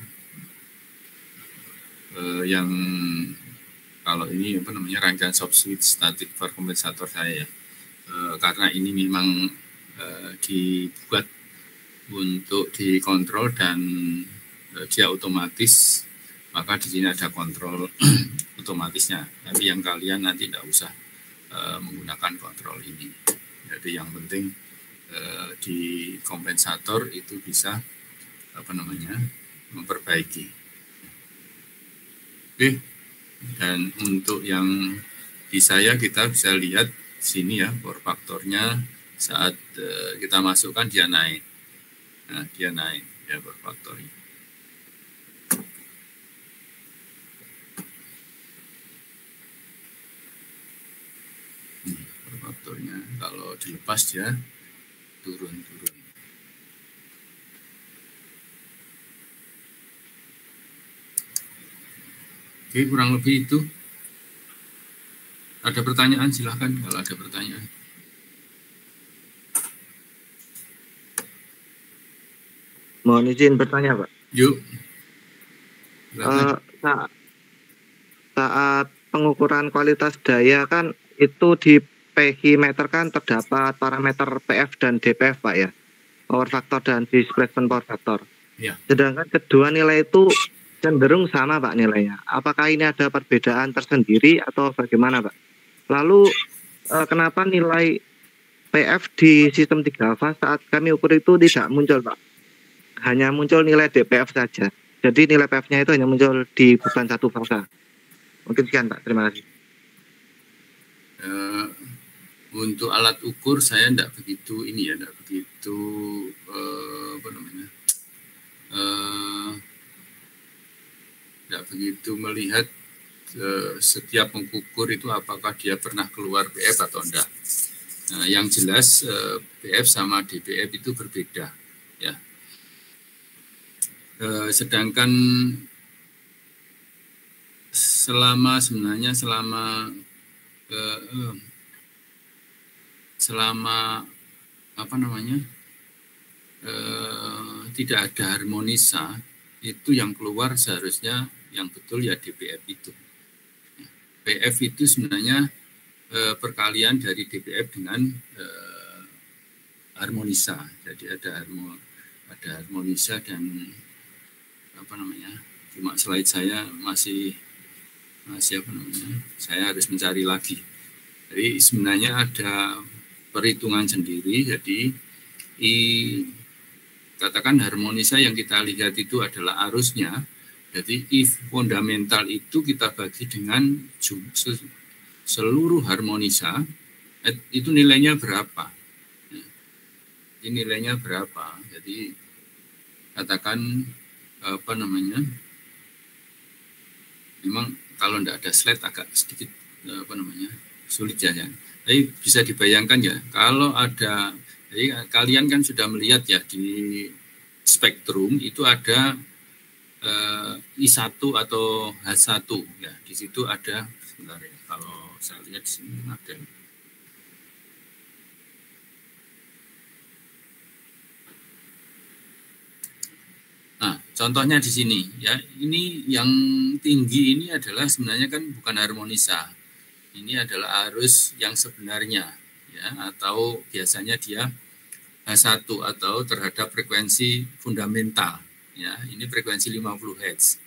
yang kalau ini apa namanya rangkaian subswitch static var kompensator saya ya. Karena ini memang dibuat untuk dikontrol dan dia otomatis, maka di sini ada kontrol otomatisnya. Tapi yang kalian nanti tidak usah menggunakan kontrol ini. Jadi yang penting di kompensator itu bisa apa namanya memperbaiki. Oke. Dan untuk yang di saya kita bisa lihat sini ya, power faktornya saat kita masukkan dia naik. Nah, dia naik ya power faktornya. Faktornya kalau dilepas ya turun. Oke, kurang lebih itu. Ada pertanyaan silahkan kalau ada pertanyaan. Mohon izin bertanya, Pak. Yuk. Saat pengukuran kualitas daya kan itu di PH meter kan terdapat parameter PF dan DPF, Pak ya, power factor dan displacement power factor. Ya. Sedangkan kedua nilai itu cenderung sama, Pak, nilainya. Apakah ini ada perbedaan tersendiri atau bagaimana, Pak? Lalu kenapa nilai PF di sistem 3 fase saat kami ukur itu tidak muncul, Pak? Hanya muncul nilai DPF saja. Jadi nilai PF-nya itu hanya muncul di beban 1 fase. Mungkin sekian, Pak. Terima kasih. Untuk alat ukur saya tidak begitu tidak begitu tidak begitu melihat setiap mengukur itu apakah dia pernah keluar PF atau enggak. Nah, yang jelas PF sama DPF itu berbeda ya. Sedangkan selama apa namanya tidak ada harmonisa, itu yang keluar seharusnya yang betul ya DPF itu. PF itu sebenarnya perkalian dari DPF dengan harmonisa. Jadi ada harmonisa dan apa namanya, cuma slide saya masih apa namanya, saya harus mencari lagi. Jadi sebenarnya ada perhitungan sendiri. Jadi katakan harmonisa yang kita lihat itu adalah arusnya. Jadi if fundamental itu kita bagi dengan seluruh harmonisa, itu nilainya berapa? Ini nilainya berapa? Jadi katakan apa namanya? Memang kalau tidak ada slide agak sedikit apa namanya sulit ya. Tapi bisa dibayangkan ya, kalau ada, jadi kalian kan sudah melihat ya di spektrum itu ada I1 atau H1 ya. Di situ ada, sebentar ya, kalau saya lihat di sini ada. Nah, contohnya di sini ya. Ini yang tinggi ini adalah sebenarnya kan bukan harmonisa. Ini adalah arus yang sebenarnya ya, atau biasanya dia H1 atau terhadap frekuensi fundamental. Ya, ini frekuensi 50 Hz.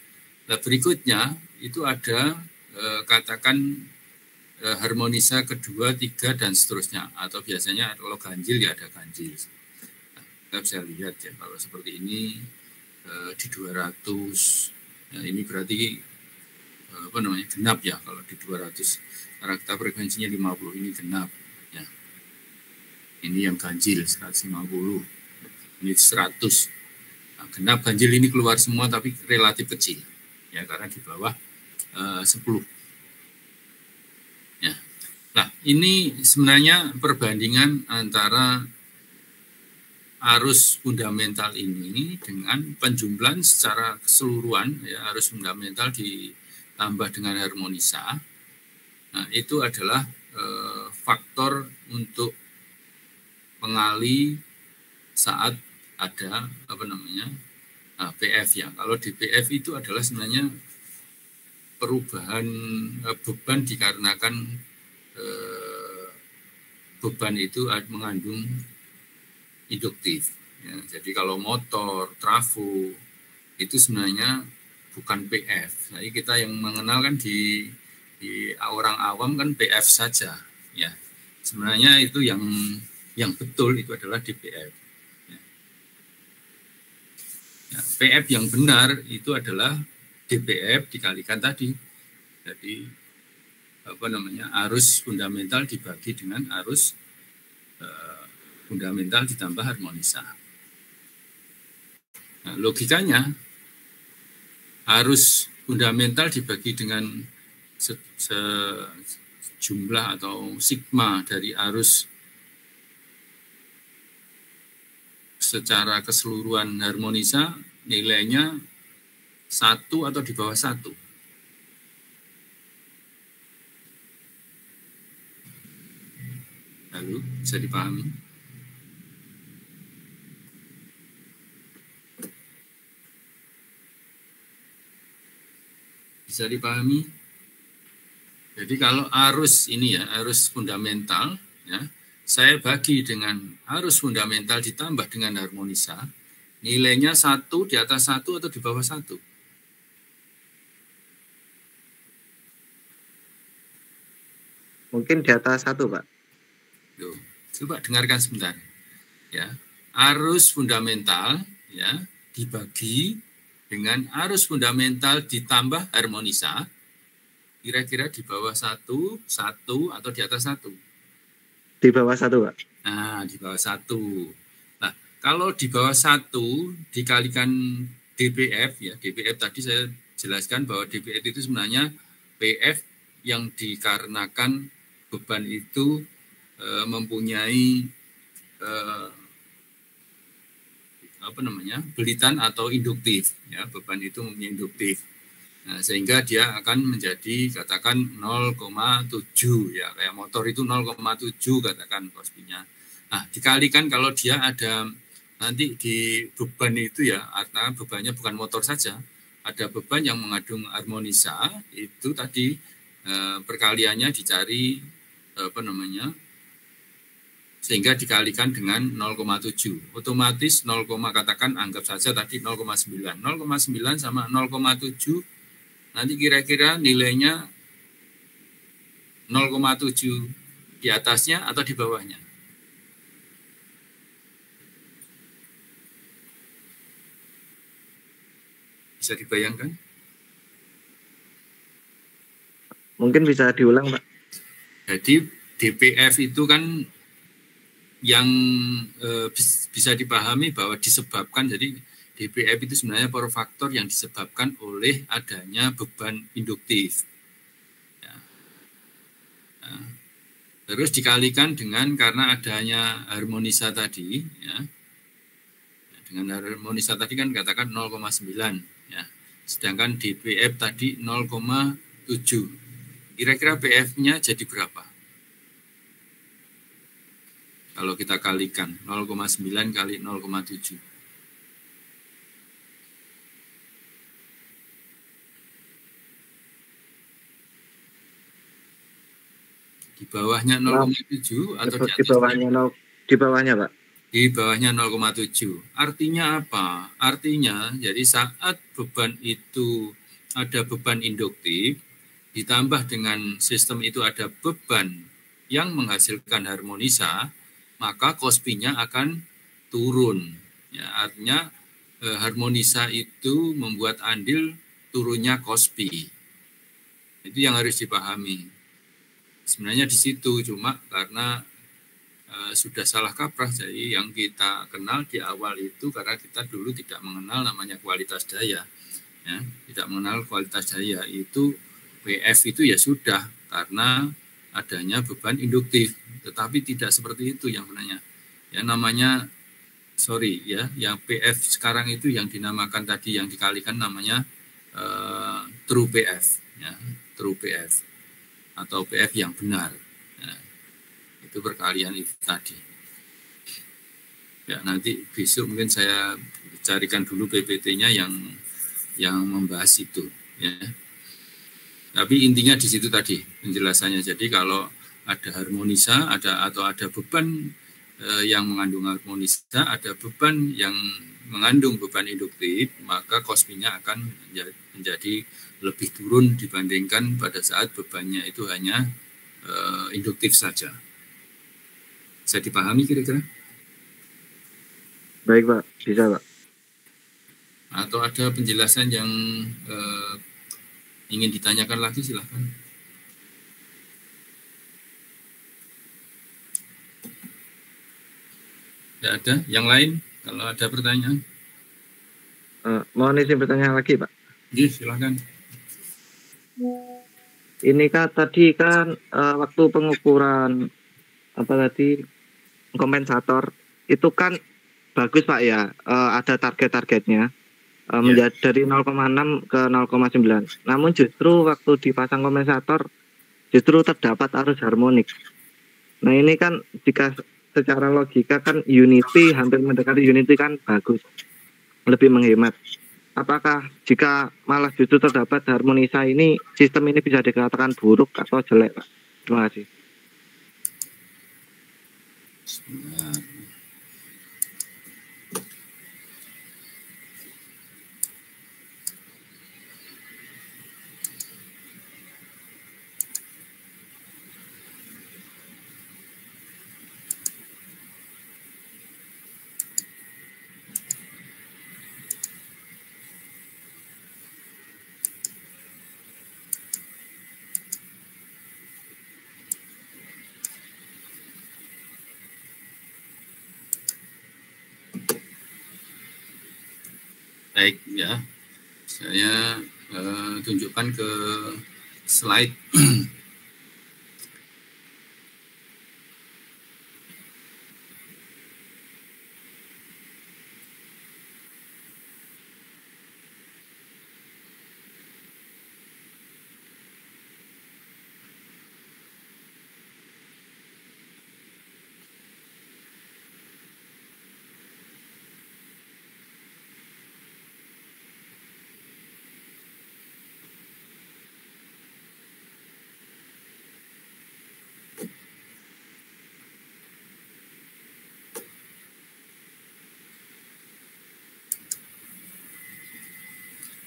Nah, berikutnya itu ada katakan harmonisa kedua, 3 dan seterusnya, atau biasanya kalau ganjil ya ada ganjil. Nah, kita bisa lihat ya kalau seperti ini di 200. Ya, ini berarti genap ya kalau di 200. Karena kita frekuensinya 50, ini genap ya. Ini yang ganjil 150. Ini 100. Nah, genap ganjil ini keluar semua tapi relatif kecil ya karena di bawah 10 ya. Nah, ini sebenarnya perbandingan antara arus fundamental ini dengan penjumlahan secara keseluruhan ya, arus fundamental ditambah dengan harmonisa. Nah, itu adalah faktor untuk pengali saat ada PF ya. Kalau di PF itu adalah sebenarnya perubahan beban dikarenakan beban itu mengandung induktif. Ya. Jadi kalau motor, trafo itu sebenarnya bukan PF. Jadi kita yang mengenal kan di orang awam kan PF saja. Ya, sebenarnya itu yang betul itu adalah di PF. Ya. Ya, PF yang benar itu adalah DPF dikalikan tadi. Jadi arus fundamental dibagi dengan arus fundamental ditambah harmonisa. Nah, logikanya arus fundamental dibagi dengan jumlah atau sigma dari arus secara keseluruhan harmonisa nilainya 1 atau di bawah 1. Lalu bisa dipahami? Bisa dipahami? Jadi kalau arus ini ya, arus fundamental ya, saya bagi dengan arus fundamental ditambah dengan harmonisa, nilainya 1 di atas 1 atau di bawah 1. Mungkin di atas 1, Pak. Loh, coba dengarkan sebentar. Ya, arus fundamental ya dibagi dengan arus fundamental ditambah harmonisa, kira-kira di bawah 1 atau di atas 1? Di bawah 1, Pak. Nah, di bawah 1. Nah, kalau di bawah 1 dikalikan DPF, ya DPF tadi saya jelaskan bahwa DPF itu sebenarnya PF yang dikarenakan beban itu mempunyai belitan atau induktif ya, beban itu mempunyai induktif. Nah, sehingga dia akan menjadi katakan 0,7 ya, kayak motor itu 0,7 katakan kospinya. Nah, dikalikan kalau dia ada nanti di beban itu ya, artinya bebannya bukan motor saja, ada beban yang mengandung harmonisa, itu tadi perkaliannya dicari sehingga dikalikan dengan 0,7. Otomatis 0, katakan anggap saja tadi 0,9. 0,9 sama 0,7 nanti kira-kira nilainya 0,7 di atasnya atau di bawahnya? Bisa dibayangkan? Mungkin bisa diulang, Pak. Jadi DPF itu kan yang bisa dipahami bahwa disebabkan, jadi DPF itu sebenarnya power faktor yang disebabkan oleh adanya beban induktif. Ya. Nah, terus dikalikan dengan karena adanya harmonisa tadi, ya. Dengan harmonisa tadi kan katakan 0,9, ya. Sedangkan DPF tadi 0,7. Kira-kira PF-nya jadi berapa? Kalau kita kalikan 0,9 kali 0,7. Di bawahnya 0,7 atau di atasnya? Di bawahnya, Pak. Di bawahnya 0,7. Artinya apa? Artinya jadi saat beban itu ada beban induktif, ditambah dengan sistem itu ada beban yang menghasilkan harmonisa, maka Kospi-nya akan turun. Ya, artinya harmonisa itu membuat andil turunnya KOSPI. Itu yang harus dipahami. Sebenarnya di situ, cuma karena sudah salah kaprah. Jadi yang kita kenal di awal itu karena kita dulu tidak mengenal namanya kualitas daya, ya, tidak mengenal kualitas daya itu PF itu ya sudah karena adanya beban induktif, tetapi tidak seperti itu yang sebenarnya. Ya namanya yang PF sekarang itu yang dinamakan tadi yang dikalikan namanya true PF, ya, true PF atau PF yang benar. Ya. Itu perkalian itu tadi. Ya nanti besok mungkin saya carikan dulu PPT-nya yang membahas itu. Ya. Tapi intinya di situ tadi penjelasannya. Jadi kalau ada harmonisa, atau ada beban yang mengandung harmonisa, ada beban yang mengandung beban induktif, maka KOSPI-nya akan menjadi lebih turun dibandingkan pada saat bebannya itu hanya induktif saja. Bisa dipahami kira-kira? Baik Pak, bisa Pak. Atau ada penjelasan yang ingin ditanyakan lagi, silahkan. Tidak ada? Yang lain? Kalau ada pertanyaan? Mohon izin bertanya lagi Pak. Iya, silahkan. Ini kan tadi waktu pengukuran kompensator itu kan bagus Pak ya, ada target-targetnya menjadi dari 0,6 ke 0,9. Namun justru waktu dipasang kompensator justru terdapat arus harmonik. Nah ini kan jika secara logika kan unity hampir mendekati unity kan bagus, lebih menghemat. Apakah jika malah justru terdapat harmonisa ini sistem ini bisa dikatakan buruk atau jelek Pak? Terima kasih. Baik ya, saya tunjukkan ke slide.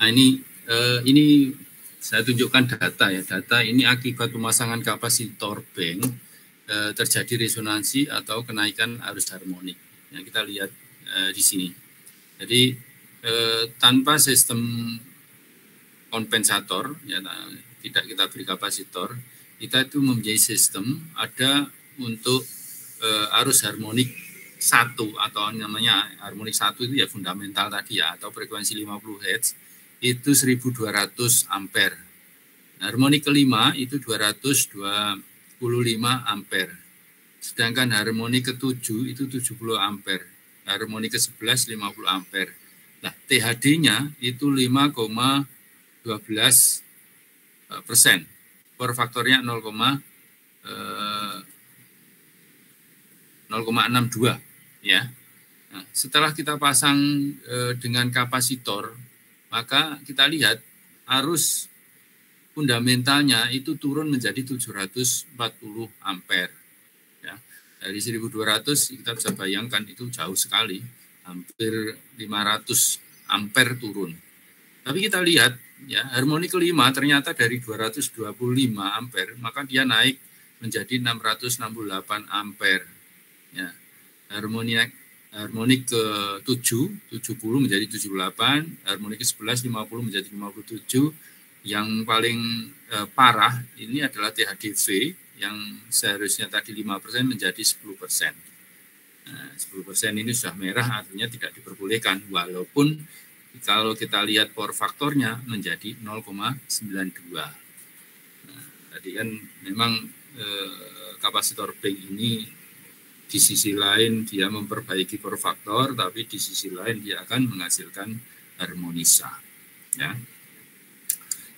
Nah ini saya tunjukkan data ya. Data ini akibat pemasangan kapasitor bank terjadi resonansi atau kenaikan arus harmonik. Yang kita lihat di sini. Jadi tanpa sistem kompensator, ya, tidak kita beri kapasitor, kita itu mempunyai sistem ada untuk arus harmonik 1 atau namanya harmonik 1 itu ya fundamental tadi ya, atau frekuensi 50 Hz itu 1200 ampere. Harmonik kelima itu 225 ampere. Sedangkan harmonik ke-7 itu 70 ampere. Harmonik ke-11 50 ampere. Nah, THD-nya itu 5,12%. Power faktornya 0,62 ya. Nah, setelah kita pasang dengan kapasitor, maka kita lihat arus fundamentalnya itu turun menjadi 740 ampere. Ya. Dari 1200 kita bisa bayangkan itu jauh sekali, hampir 500 ampere turun. Tapi kita lihat ya, harmonik kelima ternyata dari 225 ampere, maka dia naik menjadi 668 ampere. Ya. Harmonik harmonik ke 7, 70 menjadi 78, harmonik ke 11, 50 menjadi 57. Yang paling parah ini adalah THDV yang seharusnya tadi 5% menjadi 10%. Nah, 10% ini sudah merah, artinya tidak diperbolehkan, walaupun kalau kita lihat power faktornya menjadi 0,92. Nah, tadi kan memang kapasitor bank ini di sisi lain dia memperbaiki power faktor, tapi di sisi lain dia akan menghasilkan harmonisa. Ya.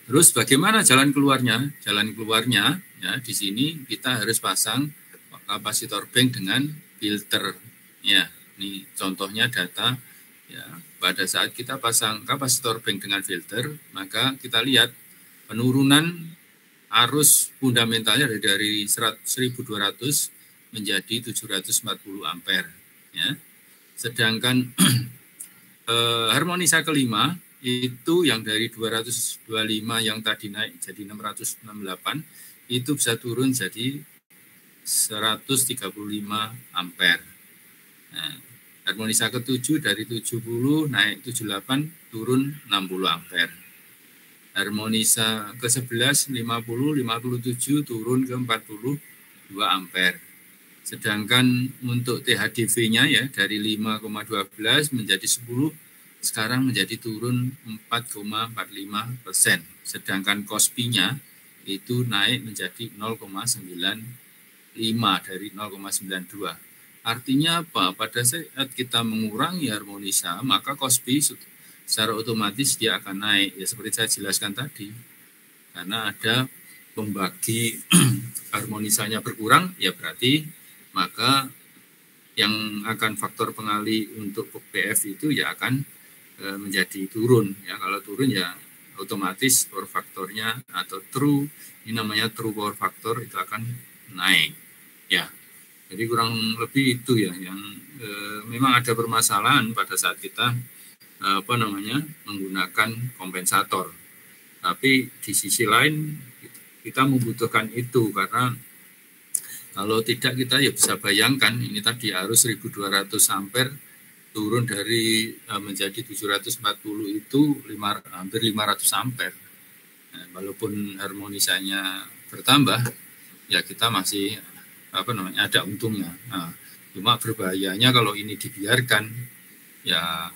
Terus bagaimana jalan keluarnya? Jalan keluarnya ya di sini kita harus pasang kapasitor bank dengan filter. Ya, ini contohnya data. Ya, pada saat kita pasang kapasitor bank dengan filter, maka kita lihat penurunan arus fundamentalnya dari 1200 menjadi 740 ampere. Ya. Sedangkan harmonisa kelima itu yang dari 225 yang tadi naik jadi 668 itu bisa turun jadi 135 ampere. Nah, harmonisa ke-7 dari 70 naik 78 turun 60 ampere. Harmonisa ke-11 50 57 turun ke 42 ampere. Sedangkan untuk THDV-nya ya dari 5,12 menjadi 10, sekarang menjadi turun 4,45%. Sedangkan KOSPI-nya itu naik menjadi 0,95 dari 0,92. Artinya apa? Pada saat kita mengurangi harmonisa, maka KOSPI secara otomatis dia akan naik. Ya seperti saya jelaskan tadi. Karena ada pembagi harmonisanya berkurang, ya berarti maka yang akan faktor pengali untuk PF itu ya akan menjadi turun. Ya kalau turun ya otomatis power faktornya atau true, ini namanya true power factor itu akan naik. Ya, jadi kurang lebih itu ya yang memang ada permasalahan pada saat kita menggunakan kompensator. Tapi di sisi lain kita membutuhkan itu karena kalau tidak kita ya bisa bayangkan ini tadi arus 1200 ampere turun dari menjadi 740 itu hampir 500 ampere. Nah, walaupun harmonisanya bertambah ya kita masih ada untungnya. Nah, cuma berbahayanya kalau ini dibiarkan ya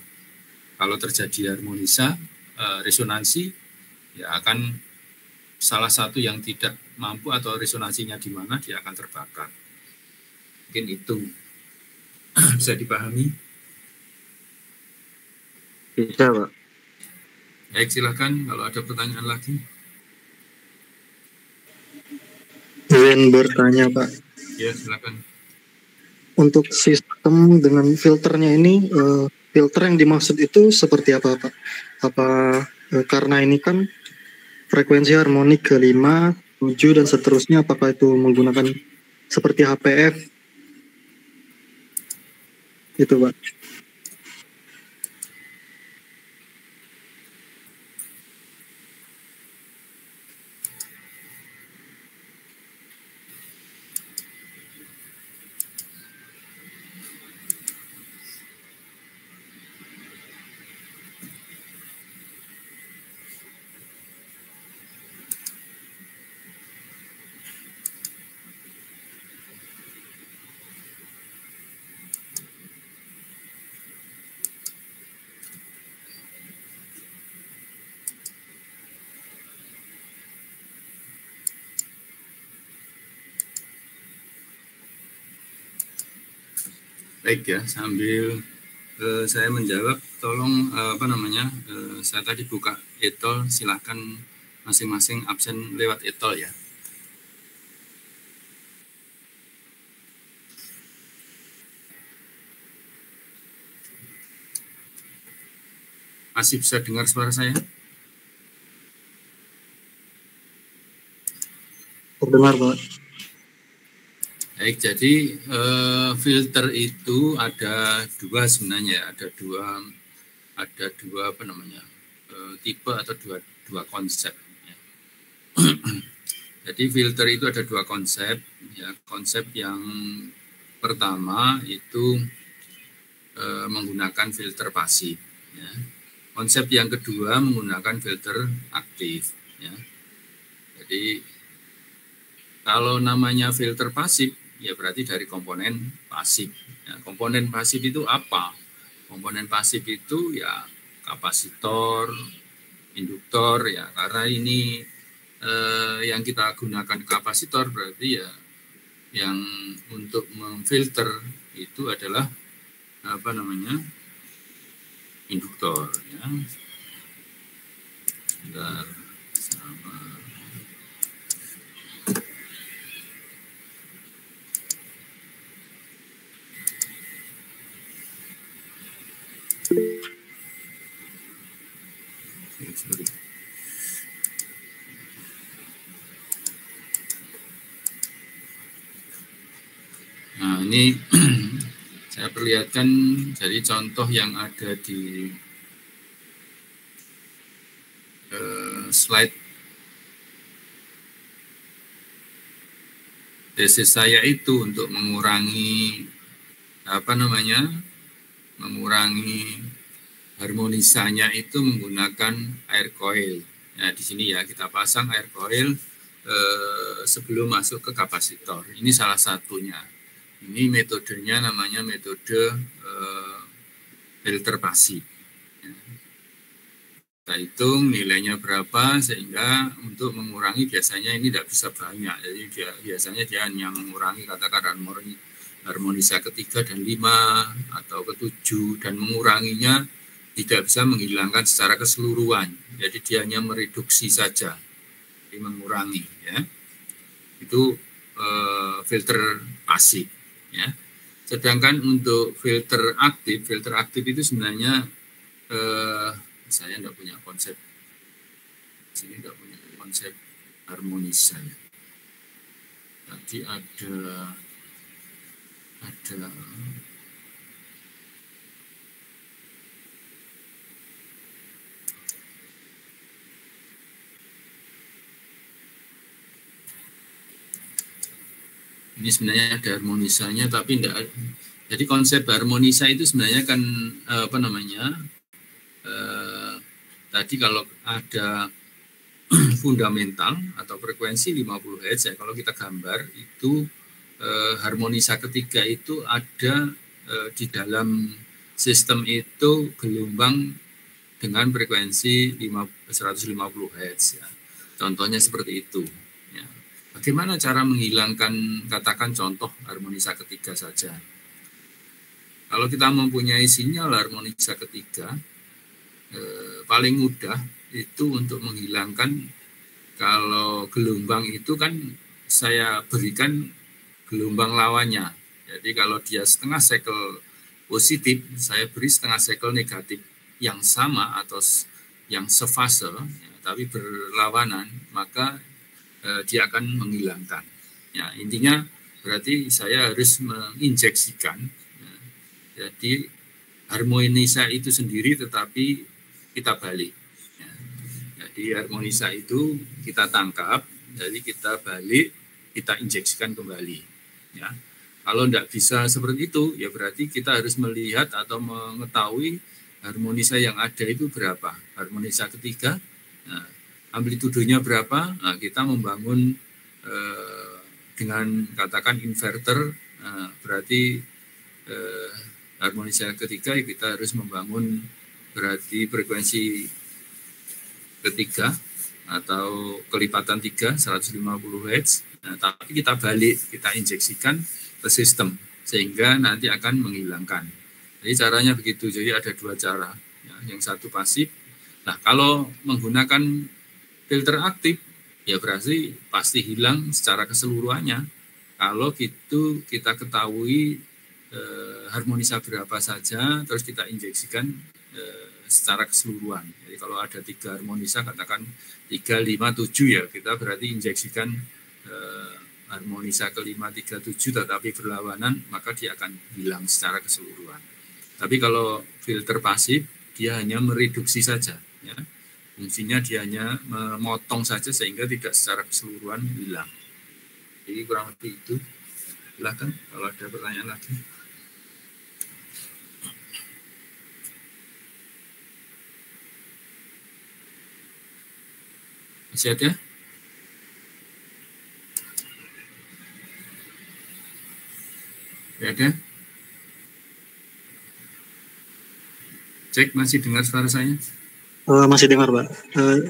kalau terjadi harmonisa resonansi ya akan salah satu yang tidak mampu atau resonansinya di mana dia akan terbakar. Mungkin itu bisa dipahami. Bisa, Pak. Baik, silakan kalau ada pertanyaan lagi. Ingin bertanya, Pak. Ya, silakan. Untuk sistem dengan filternya ini, filter yang dimaksud itu seperti apa, Pak? Apa karena ini kan frekuensi harmonik ke-5, 7 dan seterusnya, apakah itu menggunakan seperti HPF? Itu, Pak. Baik ya, sambil saya menjawab, tolong saya tadi buka etol, silakan masing-masing absen lewat etol ya. Masih bisa dengar suara saya? Terdengar, Pak. Baik, jadi filter itu ada dua sebenarnya, ada dua tipe atau dua konsep. Ya. Jadi filter itu ada dua konsep. Ya, konsep yang pertama itu menggunakan filter pasif. Ya. Konsep yang kedua menggunakan filter aktif. Ya. Jadi kalau namanya filter pasif, ya berarti dari komponen pasif. Ya, komponen pasif itu apa? Komponen pasif itu ya kapasitor, induktor, ya karena ini yang kita gunakan kapasitor berarti ya yang untuk memfilter itu adalah apa namanya induktor, ya. Bentar, sama. Sorry. Nah, ini saya perlihatkan jadi contoh yang ada di slide tesis saya itu untuk mengurangi apa namanya, mengurangi harmonisanya itu menggunakan air coil. Nah, di sini ya kita pasang air coil sebelum masuk ke kapasitor. Ini salah satunya. Ini metodenya namanya metode filter pasif. Ya. Kita hitung nilainya berapa sehingga untuk mengurangi biasanya ini tidak bisa banyak. Jadi biasanya dia hanya mengurangi katakan harmonisa ketiga dan 5 atau ke-7 dan menguranginya tidak bisa menghilangkan secara keseluruhan. Jadi dia hanya mereduksi saja, jadi mengurangi. Ya. Itu filter pasif. Ya. Sedangkan untuk filter aktif itu sebenarnya saya tidak punya konsep. Sini tidak punya konsep harmonisa. Ya. Tadi ada ini sebenarnya ada harmonisanya tapi tidak. Jadi konsep harmonisa itu sebenarnya kan apa namanya tadi kalau ada fundamental atau frekuensi 50 Hz ya, kalau kita gambar itu harmonisa ketiga itu ada di dalam sistem itu gelombang dengan frekuensi 150 Hz ya. Contohnya seperti itu. Ya. Bagaimana cara menghilangkan, katakan contoh harmonisa ketiga saja. Kalau kita mempunyai sinyal harmonisa ketiga, paling mudah itu untuk menghilangkan kalau gelombang itu kan saya berikan gelombang lawannya. Jadi kalau dia setengah cycle positif, saya beri setengah cycle negatif yang sama atau yang sefase, ya, tapi berlawanan, maka dia akan menghilangkan. Ya, intinya berarti saya harus menginjeksikan. Ya, jadi harmonisa itu sendiri, tetapi kita balik. Ya, jadi harmonisa itu kita tangkap, jadi kita balik, kita injeksikan kembali. Ya, kalau tidak bisa seperti itu, ya berarti kita harus melihat atau mengetahui harmonisa yang ada itu berapa. Harmonisa ketiga, nah, amplitudenya berapa, nah, kita membangun dengan katakan inverter, berarti harmonisa ketiga kita harus membangun berarti frekuensi ketiga atau kelipatan 3, 150 Hz, nah, tapi kita balik, kita injeksikan ke sistem sehingga nanti akan menghilangkan. Jadi caranya begitu, jadi ada dua cara, ya, yang satu pasif. Nah, kalau menggunakan filter aktif, ya berarti pasti hilang secara keseluruhannya. Kalau gitu kita ketahui harmonisa berapa saja, terus kita injeksikan secara keseluruhan. Jadi kalau ada 3 harmonisa, katakan 3, 5, 7 ya, kita berarti injeksikan harmonisa ke-5, 3, 7, tetapi berlawanan, maka dia akan hilang secara keseluruhan. Tapi kalau filter pasif, dia hanya mereduksi saja, ya. Fungsinya dia hanya memotong saja sehingga tidak secara keseluruhan hilang. Jadi kurang lebih itu. Silakan kalau ada pertanyaan lagi. Masih ada? Tidak ada? Cek, masih dengar suara saya? Masih dengar, Pak.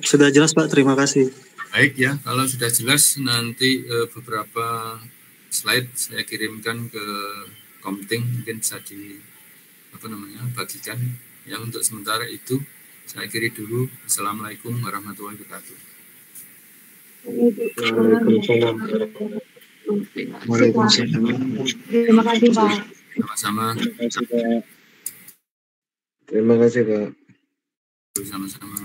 Sudah jelas, Pak. Terima kasih. Baik ya, kalau sudah jelas nanti beberapa slide saya kirimkan ke Komting, mungkin bisa bagikan. Yang untuk sementara itu saya akhiri dulu. Assalamualaikum warahmatullahi wabarakatuh. Waalaikumsalam. Terima kasih, Pak. Sama-sama. Terima kasih, Pak. Sama-sama.